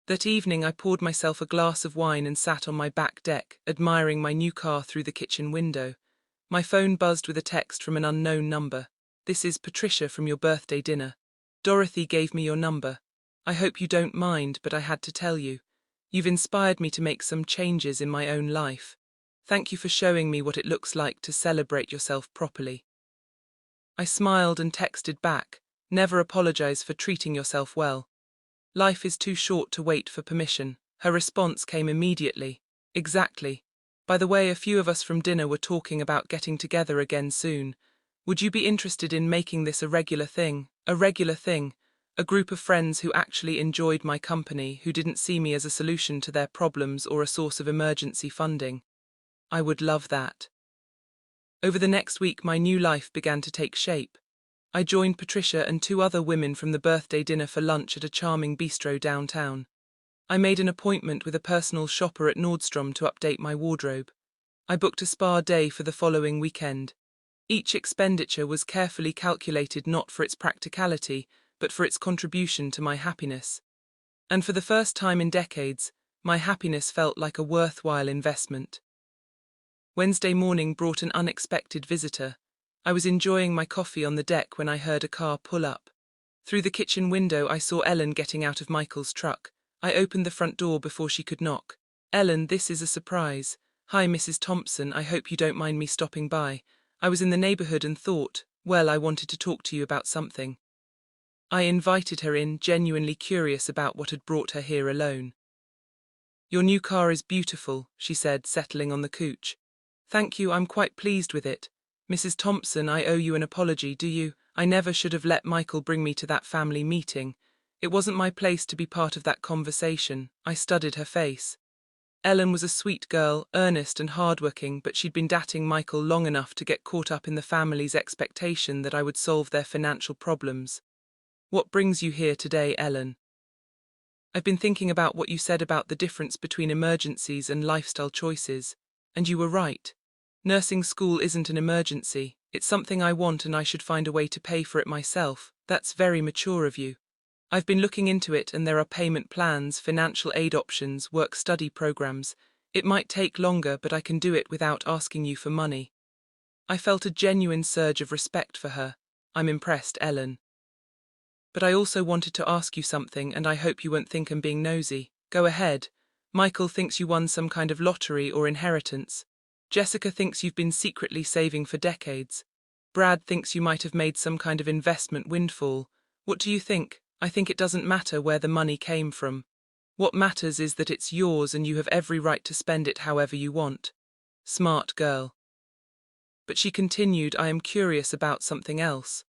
Speaker 1: That evening I poured myself a glass of wine and sat on my back deck, admiring my new car through the kitchen window. My phone buzzed with a text from an unknown number. "This is Patricia from your birthday dinner. Dorothy gave me your number. I hope you don't mind, but I had to tell you. You've inspired me to make some changes in my own life. Thank you for showing me what it looks like to celebrate yourself properly." I smiled and texted back, "Never apologize for treating yourself well. Life is too short to wait for permission." Her response came immediately. "Exactly. By the way, a few of us from dinner were talking about getting together again soon. Would you be interested in making this a regular thing?" A regular thing. A group of friends who actually enjoyed my company, who didn't see me as a solution to their problems or a source of emergency funding. I would love that. Over the next week, my new life began to take shape. I joined Patricia and 2 other women from the birthday dinner for lunch at a charming bistro downtown. I made an appointment with a personal shopper at Nordstrom to update my wardrobe. I booked a spa day for the following weekend. Each expenditure was carefully calculated not for its practicality, but for its contribution to my happiness. And for the first time in decades, my happiness felt like a worthwhile investment. Wednesday morning brought an unexpected visitor. I was enjoying my coffee on the deck when I heard a car pull up. Through the kitchen window I saw Ellen getting out of Michael's truck. I opened the front door before she could knock. "Ellen, this is a surprise." "Hi, Mrs. Thompson, I hope you don't mind me stopping by. I was in the neighborhood and thought, well, I wanted to talk to you about something." I invited her in, genuinely curious about what had brought her here alone. "Your new car is beautiful," she said, settling on the couch. "Thank you, I'm quite pleased with it. Mrs. Thompson, I owe you an apology, do you? I never should have let Michael bring me to that family meeting. It wasn't my place to be part of that conversation." I studied her face. Ellen was a sweet girl, earnest and hardworking, but she'd been dating Michael long enough to get caught up in the family's expectation that I would solve their financial problems. "What brings you here today, Ellen?" "I've been thinking about what you said about the difference between emergencies and lifestyle choices, and you were right. Nursing school isn't an emergency, it's something I want and I should find a way to pay for it myself." "That's very mature of you. I've been looking into it and there are payment plans, financial aid options, work-study programs. It might take longer, but I can do it without asking you for money." I felt a genuine surge of respect for her. "I'm impressed, Ellen. But I also wanted to ask you something, and I hope you won't think I'm being nosy. Go ahead. Michael thinks you won some kind of lottery or inheritance. Jessica thinks you've been secretly saving for decades. Brad thinks you might have made some kind of investment windfall. What do you think? I think it doesn't matter where the money came from. What matters is that it's yours and you have every right to spend it however you want. Smart girl. But she continued, I am curious about something else.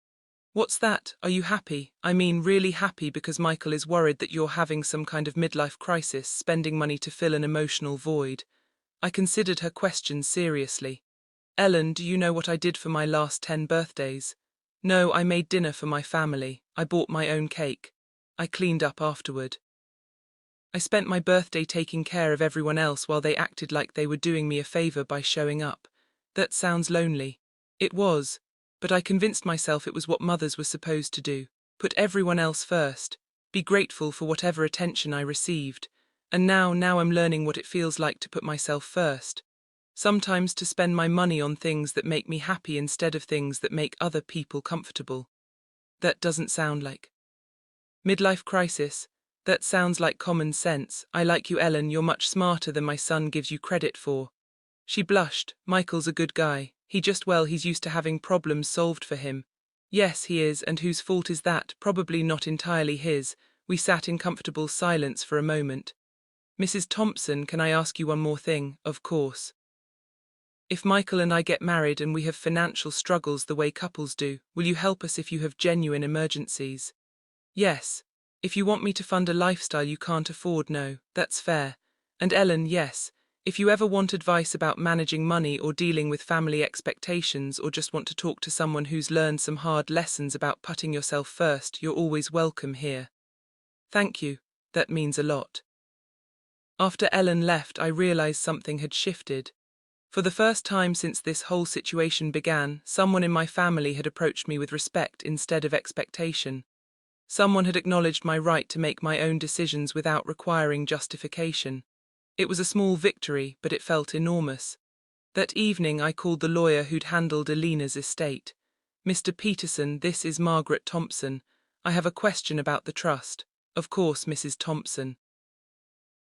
Speaker 1: What's that? Are you happy? I mean, really happy because Michael is worried that you're having some kind of midlife crisis, spending money to fill an emotional void. I considered her question seriously. Ellen, do you know what I did for my last 10 birthdays? No, I made dinner for my family. I bought my own cake. I cleaned up afterward. I spent my birthday taking care of everyone else while they acted like they were doing me a favor by showing up. That sounds lonely. It was. But I convinced myself it was what mothers were supposed to do. Put everyone else first. Be grateful for whatever attention I received. And now I'm learning what it feels like to put myself first. Sometimes to spend my money on things that make me happy instead of things that make other people comfortable. That doesn't sound like midlife crisis. That sounds like common sense. I like you, Ellen. You're much smarter than my son gives you credit for. She blushed. Michael's a good guy. He's used to having problems solved for him. Yes, he is, and whose fault is that? Probably not entirely his. We sat in comfortable silence for a moment. Mrs. Thompson, can I ask you one more thing? Of course. If Michael and I get married and we have financial struggles the way couples do, will you help us if you have genuine emergencies? Yes. If you want me to fund a lifestyle you can't afford, no, that's fair. And Ellen, yes. If you ever want advice about managing money or dealing with family expectations or just want to talk to someone who's learned some hard lessons about putting yourself first, you're always welcome here. Thank you, that means a lot. After Ellen left, I realized something had shifted. For the first time since this whole situation began, someone in my family had approached me with respect instead of expectation. Someone had acknowledged my right to make my own decisions without requiring justification. It was a small victory, but it felt enormous. That evening I called the lawyer who'd handled Alina's estate. Mr. Peterson, this is Margaret Thompson. I have a question about the trust. Of course, Mrs. Thompson.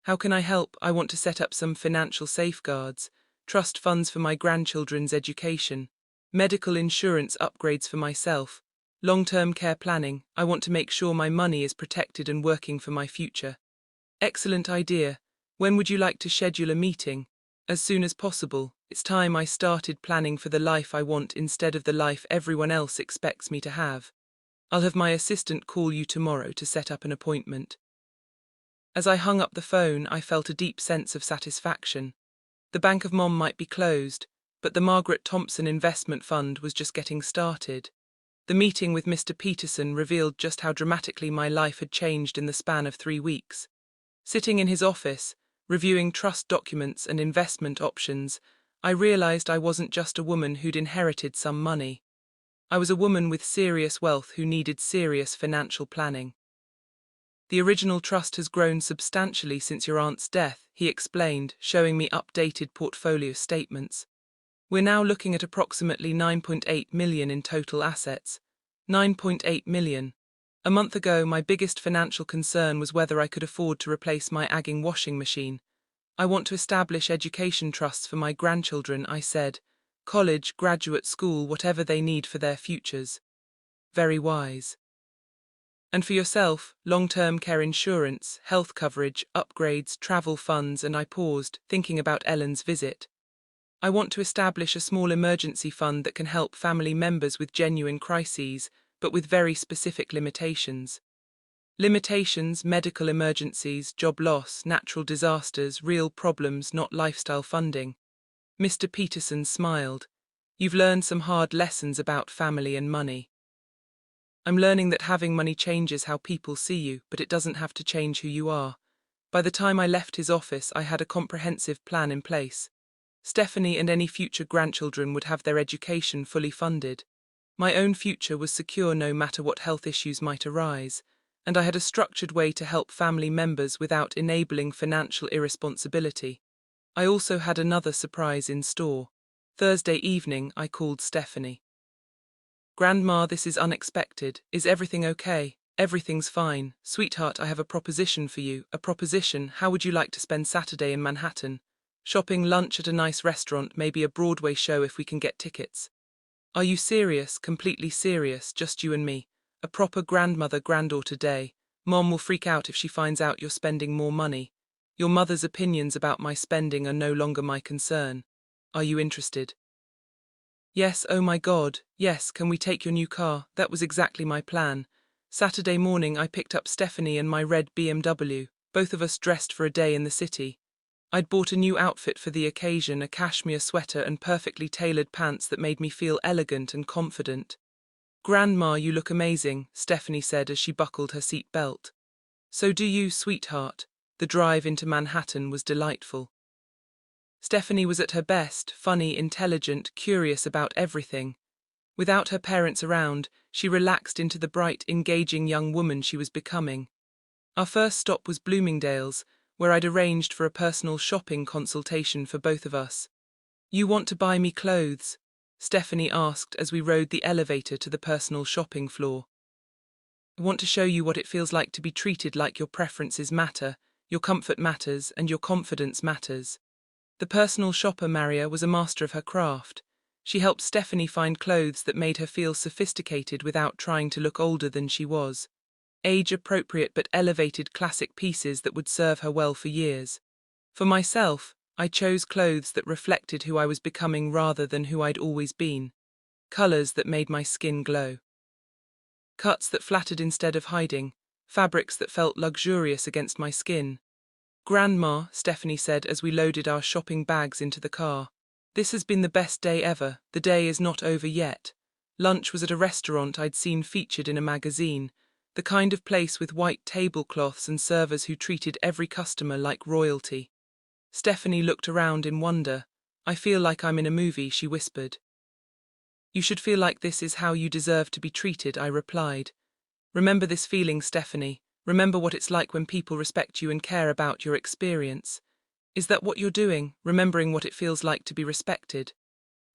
Speaker 1: How can I help? I want to set up some financial safeguards, trust funds for my grandchildren's education, medical insurance upgrades for myself, long-term care planning. I want to make sure my money is protected and working for my future. Excellent idea. When would you like to schedule a meeting? As soon as possible. It's time I started planning for the life I want instead of the life everyone else expects me to have. I'll have my assistant call you tomorrow to set up an appointment. As I hung up the phone, I felt a deep sense of satisfaction. The Bank of Mom might be closed, but the Margaret Thompson Investment Fund was just getting started. The meeting with Mr. Peterson revealed just how dramatically my life had changed in the span of 3 weeks. Sitting in his office, reviewing trust documents and investment options, I realized I wasn't just a woman who'd inherited some money. I was a woman with serious wealth who needed serious financial planning. The original trust has grown substantially since your aunt's death, he explained, showing me updated portfolio statements. We're now looking at approximately 9.8 million in total assets. 9.8 million. A month ago, my biggest financial concern was whether I could afford to replace my aging washing machine. I want to establish education trusts for my grandchildren, I said. College, graduate school, whatever they need for their futures. Very wise. And for yourself, long-term care insurance, health coverage, upgrades, travel funds, and I paused, thinking about Ellen's visit. I want to establish a small emergency fund that can help family members with genuine crises, but with very specific limitations. Limitations, medical emergencies, job loss, natural disasters, real problems, not lifestyle funding. Mr. Peterson smiled. You've learned some hard lessons about family and money. I'm learning that having money changes how people see you, but it doesn't have to change who you are. By the time I left his office, I had a comprehensive plan in place. Stephanie and any future grandchildren would have their education fully funded. My own future was secure no matter what health issues might arise, and I had a structured way to help family members without enabling financial irresponsibility. I also had another surprise in store. Thursday evening, I called Stephanie. Grandma, this is unexpected. Is everything okay? Everything's fine. Sweetheart, I have a proposition for you. A proposition. How would you like to spend Saturday in Manhattan? Shopping, lunch at a nice restaurant, maybe a Broadway show if we can get tickets. Are you serious? Completely serious, just you and me. A proper grandmother-granddaughter day. Mom will freak out if she finds out you're spending more money. Your mother's opinions about my spending are no longer my concern. Are you interested? Yes, oh my God, yes, can we take your new car? That was exactly my plan. Saturday morning I picked up Stephanie and my red BMW, both of us dressed for a day in the city. I'd bought a new outfit for the occasion, a cashmere sweater and perfectly tailored pants that made me feel elegant and confident. Grandma, you look amazing, Stephanie said as she buckled her seat belt. So do you, sweetheart. The drive into Manhattan was delightful. Stephanie was at her best, funny, intelligent, curious about everything. Without her parents around, she relaxed into the bright, engaging young woman she was becoming. Our first stop was Bloomingdale's, where I'd arranged for a personal shopping consultation for both of us. You want to buy me clothes? Stephanie asked as we rode the elevator to the personal shopping floor. I want to show you what it feels like to be treated like your preferences matter, your comfort matters, and your confidence matters. The personal shopper Maria was a master of her craft. She helped Stephanie find clothes that made her feel sophisticated without trying to look older than she was. Age-appropriate but elevated classic pieces that would serve her well for years. For myself, I chose clothes that reflected who I was becoming rather than who I'd always been. Colors that made my skin glow. Cuts that flattered instead of hiding. Fabrics that felt luxurious against my skin. Grandma, Stephanie said as we loaded our shopping bags into the car. This has been the best day ever. The day is not over yet. Lunch was at a restaurant I'd seen featured in a magazine. The kind of place with white tablecloths and servers who treated every customer like royalty. Stephanie looked around in wonder. I feel like I'm in a movie, she whispered. You should feel like this is how you deserve to be treated, I replied. Remember this feeling, Stephanie. Remember what it's like when people respect you and care about your experience. Is that what you're doing, remembering what it feels like to be respected?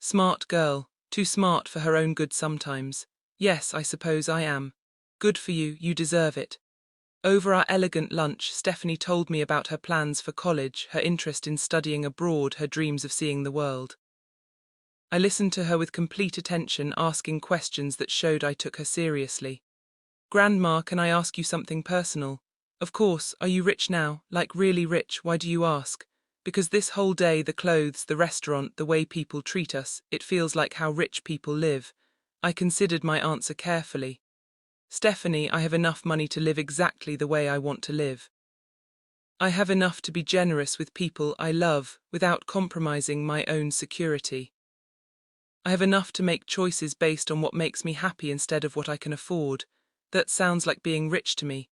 Speaker 1: Smart girl, too smart for her own good sometimes. Yes, I suppose I am. Good for you, you deserve it. Over our elegant lunch, Stephanie told me about her plans for college, her interest in studying abroad, her dreams of seeing the world. I listened to her with complete attention, asking questions that showed I took her seriously. Grandma, can I ask you something personal? Of course, are you rich now? Like really rich, why do you ask? Because this whole day, the clothes, the restaurant, the way people treat us, it feels like how rich people live. I considered my answer carefully. Stephanie, I have enough money to live exactly the way I want to live. I have enough to be generous with people I love without compromising my own security. I have enough to make choices based on what makes me happy instead of what I can afford. That sounds like being rich to me.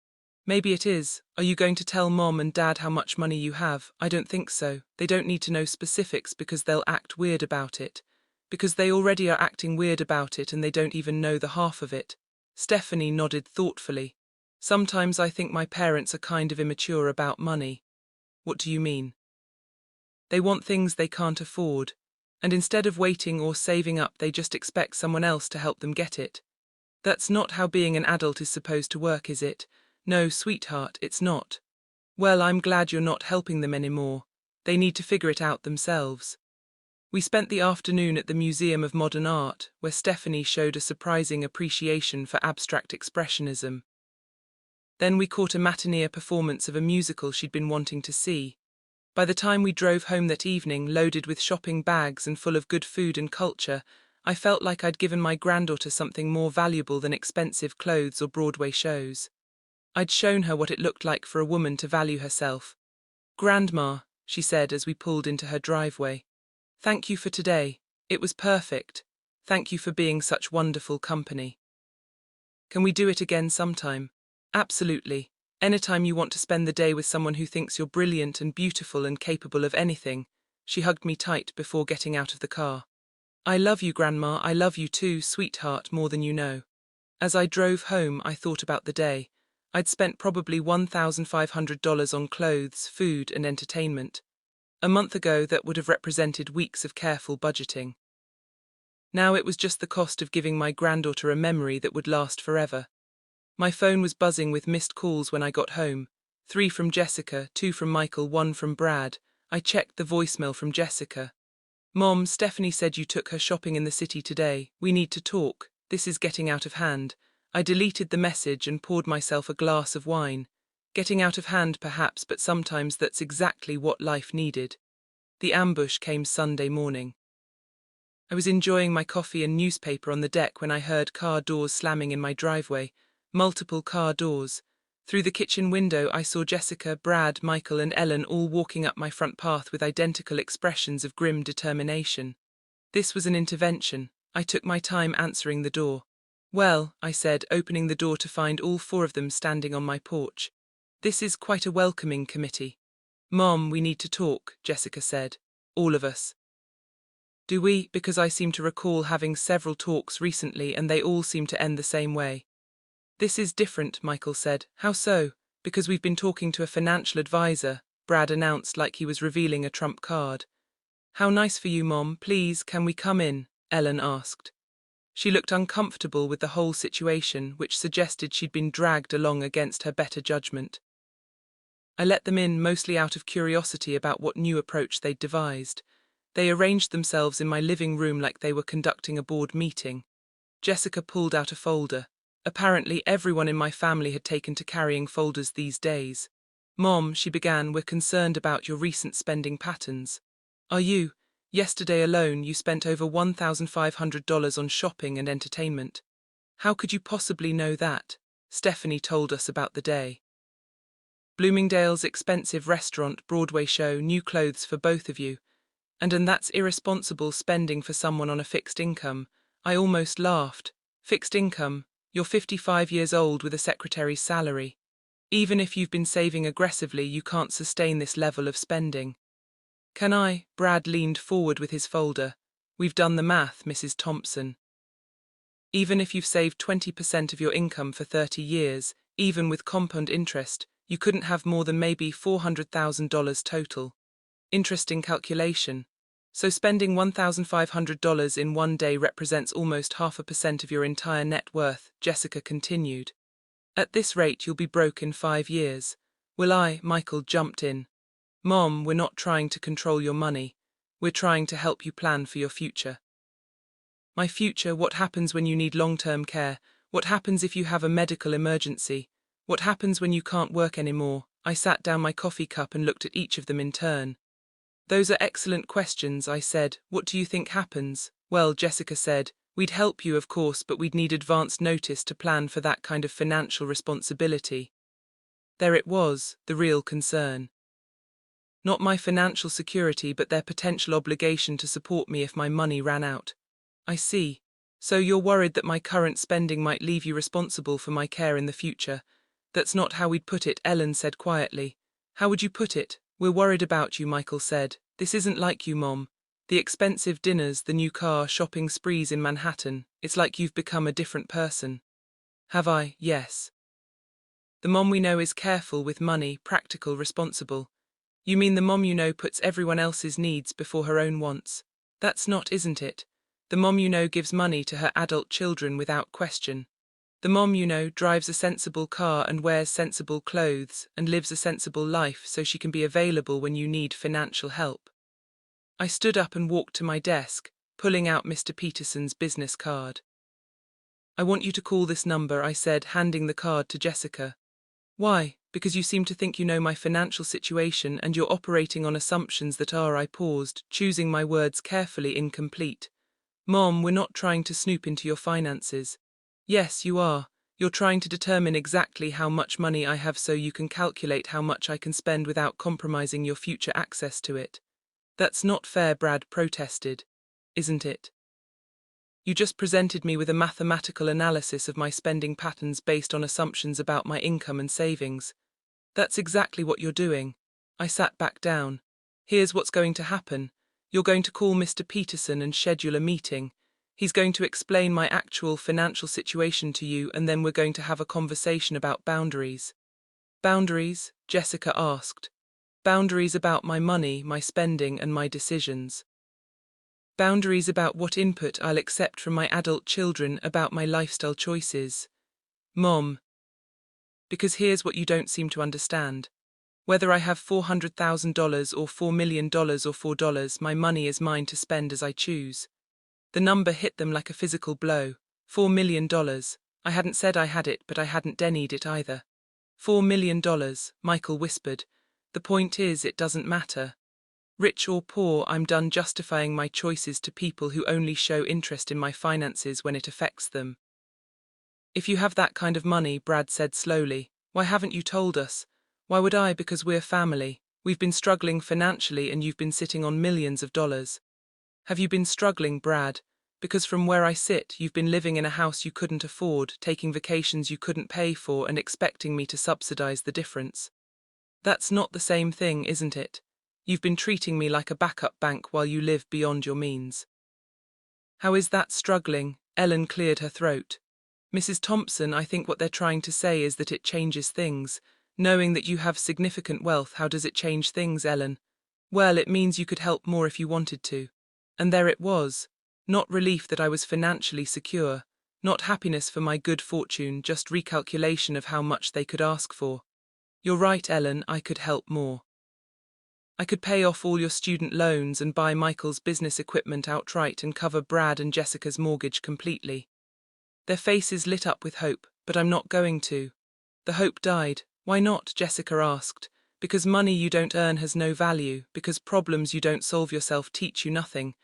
Speaker 1: Maybe it is. Are you going to tell Mom and Dad how much money you have? I don't think so. They don't need to know specifics because they'll act weird about it. Because they already are acting weird about it and they don't even know the half of it. Stephanie nodded thoughtfully. Sometimes I think my parents are kind of immature about money. What do you mean? They want things they can't afford. And instead of waiting or saving up, they just expect someone else to help them get it. That's not how being an adult is supposed to work, is it? No, sweetheart, it's not. Well, I'm glad you're not helping them anymore. They need to figure it out themselves. We spent the afternoon at the Museum of Modern Art, where Stephanie showed a surprising appreciation for abstract expressionism. Then we caught a matinee performance of a musical she'd been wanting to see. By the time we drove home that evening, loaded with shopping bags and full of good food and culture, I felt like I'd given my granddaughter something more valuable than expensive clothes or Broadway shows. I'd shown her what it looked like for a woman to value herself. Grandma, she said as we pulled into her driveway. Thank you for today. It was perfect. Thank you for being such wonderful company. Can we do it again sometime? Absolutely. Anytime you want to spend the day with someone who thinks you're brilliant and beautiful and capable of anything. She hugged me tight before getting out of the car. I love you, Grandma. I love you too, sweetheart, more than you know. As I drove home, I thought about the day. I'd spent probably $1,500 on clothes, food, and entertainment. A month ago, that would have represented weeks of careful budgeting. Now it was just the cost of giving my granddaughter a memory that would last forever. My phone was buzzing with missed calls when I got home. 3 from Jessica, 2 from Michael, 1 from Brad. I checked the voicemail from Jessica. Mom, Stephanie said you took her shopping in the city today. We need to talk. This is getting out of hand. I deleted the message and poured myself a glass of wine. Getting out of hand perhaps, but sometimes that's exactly what life needed. The ambush came Sunday morning. I was enjoying my coffee and newspaper on the deck when I heard car doors slamming in my driveway. Multiple car doors. Through the kitchen window I saw Jessica, Brad, Michael and Ellen all walking up my front path with identical expressions of grim determination. This was an intervention. I took my time answering the door. Well, I said, opening the door to find all 4 of them standing on my porch. This is quite a welcoming committee. Mom, we need to talk, Jessica said. All of us. Do we? Because I seem to recall having several talks recently and they all seem to end the same way. This is different, Michael said. How so? Because we've been talking to a financial advisor, Brad announced like he was revealing a trump card. How nice for you, Mom. Please, can we come in? Ellen asked. She looked uncomfortable with the whole situation, which suggested she'd been dragged along against her better judgment. I let them in mostly out of curiosity about what new approach they'd devised. They arranged themselves in my living room like they were conducting a board meeting. Jessica pulled out a folder. Apparently everyone in my family had taken to carrying folders these days. Mom, she began, we're concerned about your recent spending patterns. Are you? Yesterday alone you spent over $1,500 on shopping and entertainment. How could you possibly know that? Stephanie told us about the day. Bloomingdale's expensive restaurant, Broadway show, new clothes for both of you. And that's irresponsible spending for someone on a fixed income. I almost laughed. Fixed income? You're 55 years old with a secretary's salary. Even if you've been saving aggressively, you can't sustain this level of spending. Can I? Brad leaned forward with his folder. We've done the math, Mrs. Thompson. Even if you've saved 20% of your income for 30 years, even with compound interest, you couldn't have more than maybe $400,000 total. Interesting calculation. So spending $1,500 in one day represents almost 0.5% of your entire net worth, Jessica continued. At this rate you'll be broke in 5 years. Will I? Michael jumped in. Mom, we're not trying to control your money. We're trying to help you plan for your future. My future? What happens when you need long-term care? What happens if you have a medical emergency? What happens when you can't work anymore? I sat down my coffee cup and looked at each of them in turn. Those are excellent questions, I said. What do you think happens? Well, Jessica said, we'd help you of course, but we'd need advance notice to plan for that kind of financial responsibility. There it was, the real concern. Not my financial security but their potential obligation to support me if my money ran out. I see. So you're worried that my current spending might leave you responsible for my care in the future. That's not how we'd put it, Ellen said quietly. How would you put it? We're worried about you, Michael said. This isn't like you, Mom. The expensive dinners, the new car, shopping sprees in Manhattan. It's like you've become a different person. Have I? Yes. The Mom we know is careful with money, practical, responsible. You mean the Mom you know puts everyone else's needs before her own wants? That's not, isn't it? The Mom you know gives money to her adult children without question. The Mom you know drives a sensible car and wears sensible clothes and lives a sensible life so she can be available when you need financial help. I stood up and walked to my desk, pulling out Mr. Peterson's business card. I want you to call this number, I said, handing the card to Jessica. Why? Because you seem to think you know my financial situation and you're operating on assumptions that are, I paused, choosing my words carefully, incomplete. Mom, we're not trying to snoop into your finances. Yes, you are. You're trying to determine exactly how much money I have so you can calculate how much I can spend without compromising your future access to it. That's not fair, Brad protested. Isn't it? You just presented me with a mathematical analysis of my spending patterns based on assumptions about my income and savings. That's exactly what you're doing. I sat back down. Here's what's going to happen. You're going to call Mr. Peterson and schedule a meeting. He's going to explain my actual financial situation to you and then we're going to have a conversation about boundaries. Boundaries? Jessica asked. Boundaries about my money, my spending and my decisions. Boundaries about what input I'll accept from my adult children, about my lifestyle choices. Mom, Because here's what you don't seem to understand. Whether I have $400,000 or $4 million or $4, my money is mine to spend as I choose. The number hit them like a physical blow. $4 million. I hadn't said I had it, but I hadn't denied it either. $4 million, Michael whispered. The point is, it doesn't matter. Rich or poor, I'm done justifying my choices to people who only show interest in my finances when it affects them. If you have that kind of money, Brad said slowly, why haven't you told us? Why would I? Because we're family. We've been struggling financially and you've been sitting on millions of dollars. Have you been struggling, Brad? Because from where I sit, you've been living in a house you couldn't afford, taking vacations you couldn't pay for and expecting me to subsidize the difference. That's not the same thing, isn't it? You've been treating me like a backup bank while you live beyond your means. How is that struggling? Ellen cleared her throat. Mrs. Thompson, I think what they're trying to say is that it changes things. Knowing that you have significant wealth, how does it change things, Ellen? Well, it means you could help more if you wanted to. And there it was. Not relief that I was financially secure, not happiness for my good fortune, just recalculation of how much they could ask for. You're right, Ellen, I could help more. I could pay off all your student loans and buy Michael's business equipment outright and cover Brad and Jessica's mortgage completely. Their faces lit up with hope, but I'm not going to. The hope died. Why not? Jessica asked. Because money you don't earn has no value, because problems you don't solve yourself teach you nothing,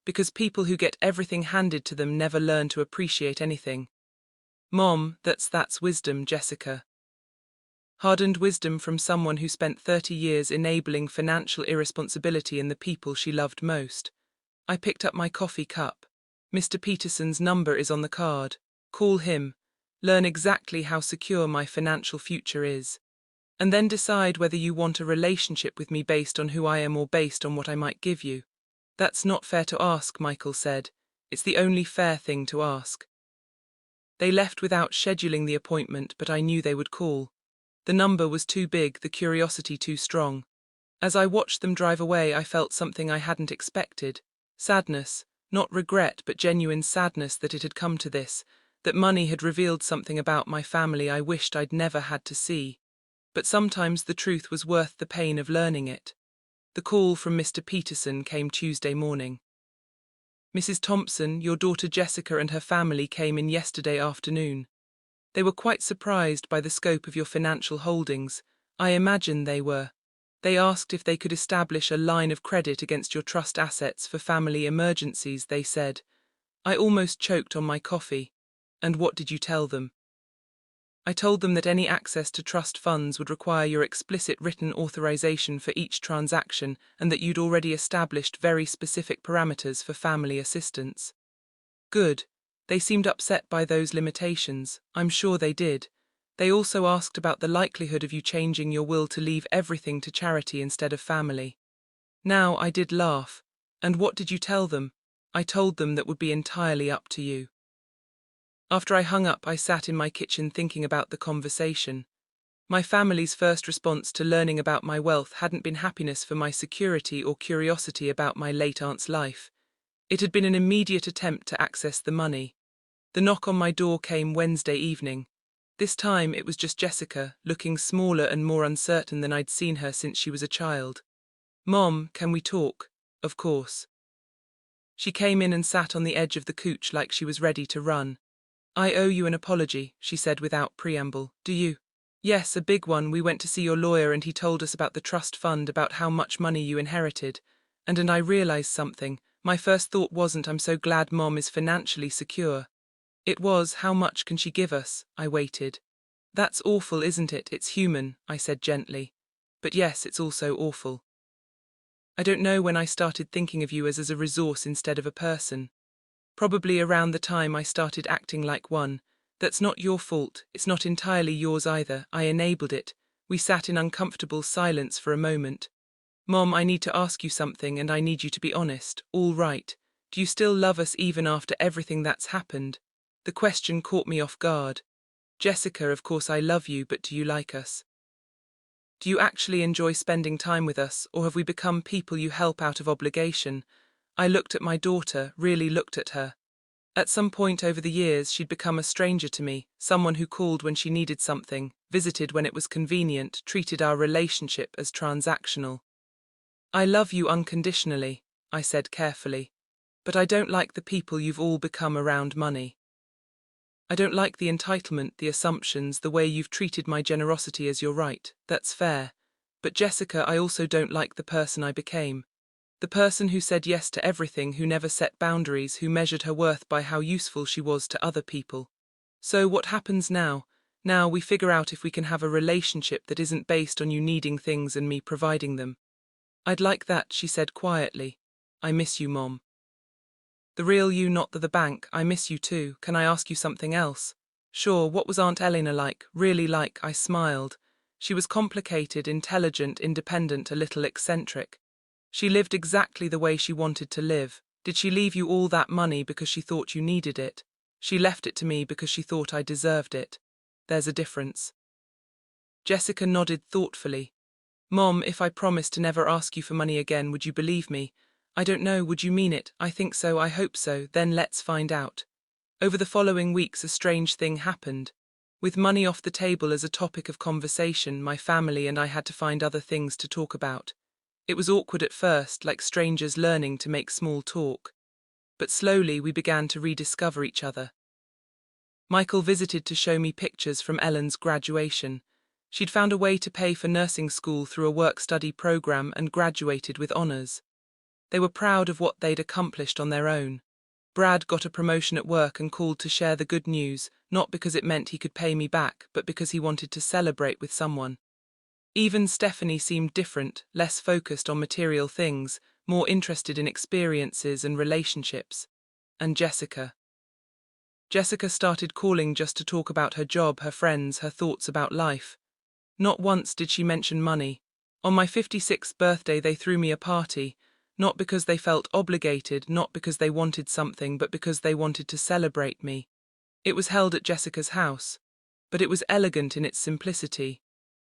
Speaker 1: because people who get everything handed to them never learn to appreciate anything. Mom, that's wisdom, Jessica. Hardened wisdom from someone who spent 30 years enabling financial irresponsibility in the people she loved most. I picked up my coffee cup. Mr. Peterson's number is on the card. Call him. Learn exactly how secure my financial future is. And then decide whether you want a relationship with me based on who I am or based on what I might give you. That's not fair to ask, Michael said. It's the only fair thing to ask. They left without scheduling the appointment, but I knew they would call. The number was too big, the curiosity too strong. As I watched them drive away, I felt something I hadn't expected. Sadness, not regret, but genuine sadness that it had come to this, that money had revealed something about my family I wished I'd never had to see. But sometimes the truth was worth the pain of learning it. The call from Mr. Peterson came Tuesday morning. Mrs. Thompson, your daughter Jessica and her family came in yesterday afternoon. They were quite surprised by the scope of your financial holdings. I imagine they were. They asked if they could establish a line of credit against your trust assets for family emergencies, they said. I almost choked on my coffee. And what did you tell them? I told them that any access to trust funds would require your explicit written authorization for each transaction and that you'd already established very specific parameters for family assistance. Good. They seemed upset by those limitations. I'm sure they did. They also asked about the likelihood of you changing your will to leave everything to charity instead of family. Now, I did laugh. And what did you tell them? I told them that would be entirely up to you. After I hung up, I sat in my kitchen thinking about the conversation. My family's first response to learning about my wealth hadn't been happiness for my security or curiosity about my late aunt's life. It had been an immediate attempt to access the money. The knock on my door came Wednesday evening. This time it was just Jessica, looking smaller and more uncertain than I'd seen her since she was a child. Mom, can we talk? Of course. She came in and sat on the edge of the couch like she was ready to run. I owe you an apology, she said without preamble. Do you? Yes, a big one. We went to see your lawyer and he told us about the trust fund, about how much money you inherited. And I realized something. My first thought wasn't, I'm so glad Mom is financially secure. It was, how much can she give us? I waited. That's awful, isn't it? It's human, I said gently. But yes, it's also awful. I don't know when I started thinking of you as a resource instead of a person. Probably around the time I started acting like one. That's not your fault, it's not entirely yours either. I enabled it. We sat in uncomfortable silence for a moment. Mom, I need to ask you something and I need you to be honest. All right. Do you still love us even after everything that's happened? The question caught me off guard. Jessica, of course I love you, but do you like us? Do you actually enjoy spending time with us, or have we become people you help out of obligation? I looked at my daughter, really looked at her. At some point over the years she'd become a stranger to me, someone who called when she needed something, visited when it was convenient, treated our relationship as transactional. I love you unconditionally, I said carefully, but I don't like the people you've all become around money. I don't like the entitlement, the assumptions, the way you've treated my generosity as your right. That's fair. But Jessica, I also don't like the person I became. The person who said yes to everything, who never set boundaries, who measured her worth by how useful she was to other people. So what happens now? Now we figure out if we can have a relationship that isn't based on you needing things and me providing them. I'd like that, she said quietly. I miss you, Mom. The real you, not the bank. I miss you too. Can I ask you something else? Sure. What was Aunt Elena like, really like? I smiled. She was complicated, intelligent, independent, a little eccentric. She lived exactly the way she wanted to live. Did she leave you all that money because she thought you needed it? She left it to me because she thought I deserved it. There's a difference. Jessica nodded thoughtfully. Mom, if I promised to never ask you for money again, would you believe me? I don't know, would you mean it? I think so, I hope so, then let's find out. Over the following weeks, a strange thing happened. With money off the table as a topic of conversation, my family and I had to find other things to talk about. It was awkward at first, like strangers learning to make small talk. But slowly we began to rediscover each other. Michael visited to show me pictures from Ellen's graduation. She'd found a way to pay for nursing school through a work-study program and graduated with honors. They were proud of what they'd accomplished on their own. Brad got a promotion at work and called to share the good news, not because it meant he could pay me back, but because he wanted to celebrate with someone. Even Stephanie seemed different, less focused on material things, more interested in experiences and relationships. And Jessica. Jessica started calling just to talk about her job, her friends, her thoughts about life. Not once did she mention money. On my 56th birthday they threw me a party. Not because they felt obligated, not because they wanted something, but because they wanted to celebrate me. It was held at Jessica's house, but it was elegant in its simplicity.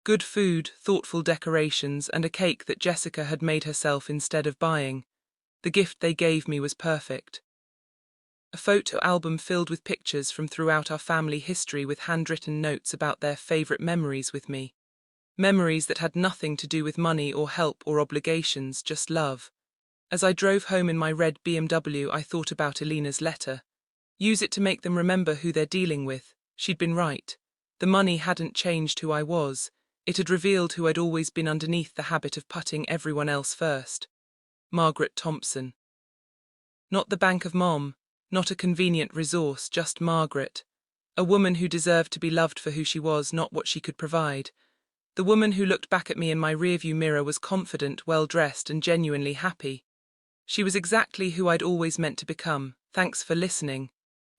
Speaker 1: Good food, thoughtful decorations, and a cake that Jessica had made herself instead of buying. The gift they gave me was perfect. A photo album filled with pictures from throughout our family history with handwritten notes about their favorite memories with me. Memories that had nothing to do with money or help or obligations, just love. As I drove home in my red BMW, I thought about Elena's letter. Use it to make them remember who they're dealing with. She'd been right. The money hadn't changed who I was. It had revealed who I'd always been underneath the habit of putting everyone else first. Margaret Thompson. Not the bank of Mom, not a convenient resource, just Margaret. A woman who deserved to be loved for who she was, not what she could provide. The woman who looked back at me in my rearview mirror was confident, well-dressed, and genuinely happy. She was exactly who I'd always meant to become. Thanks for listening.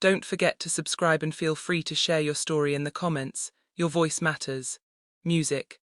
Speaker 1: Don't forget to subscribe and feel free to share your story in the comments. Your voice matters. Music.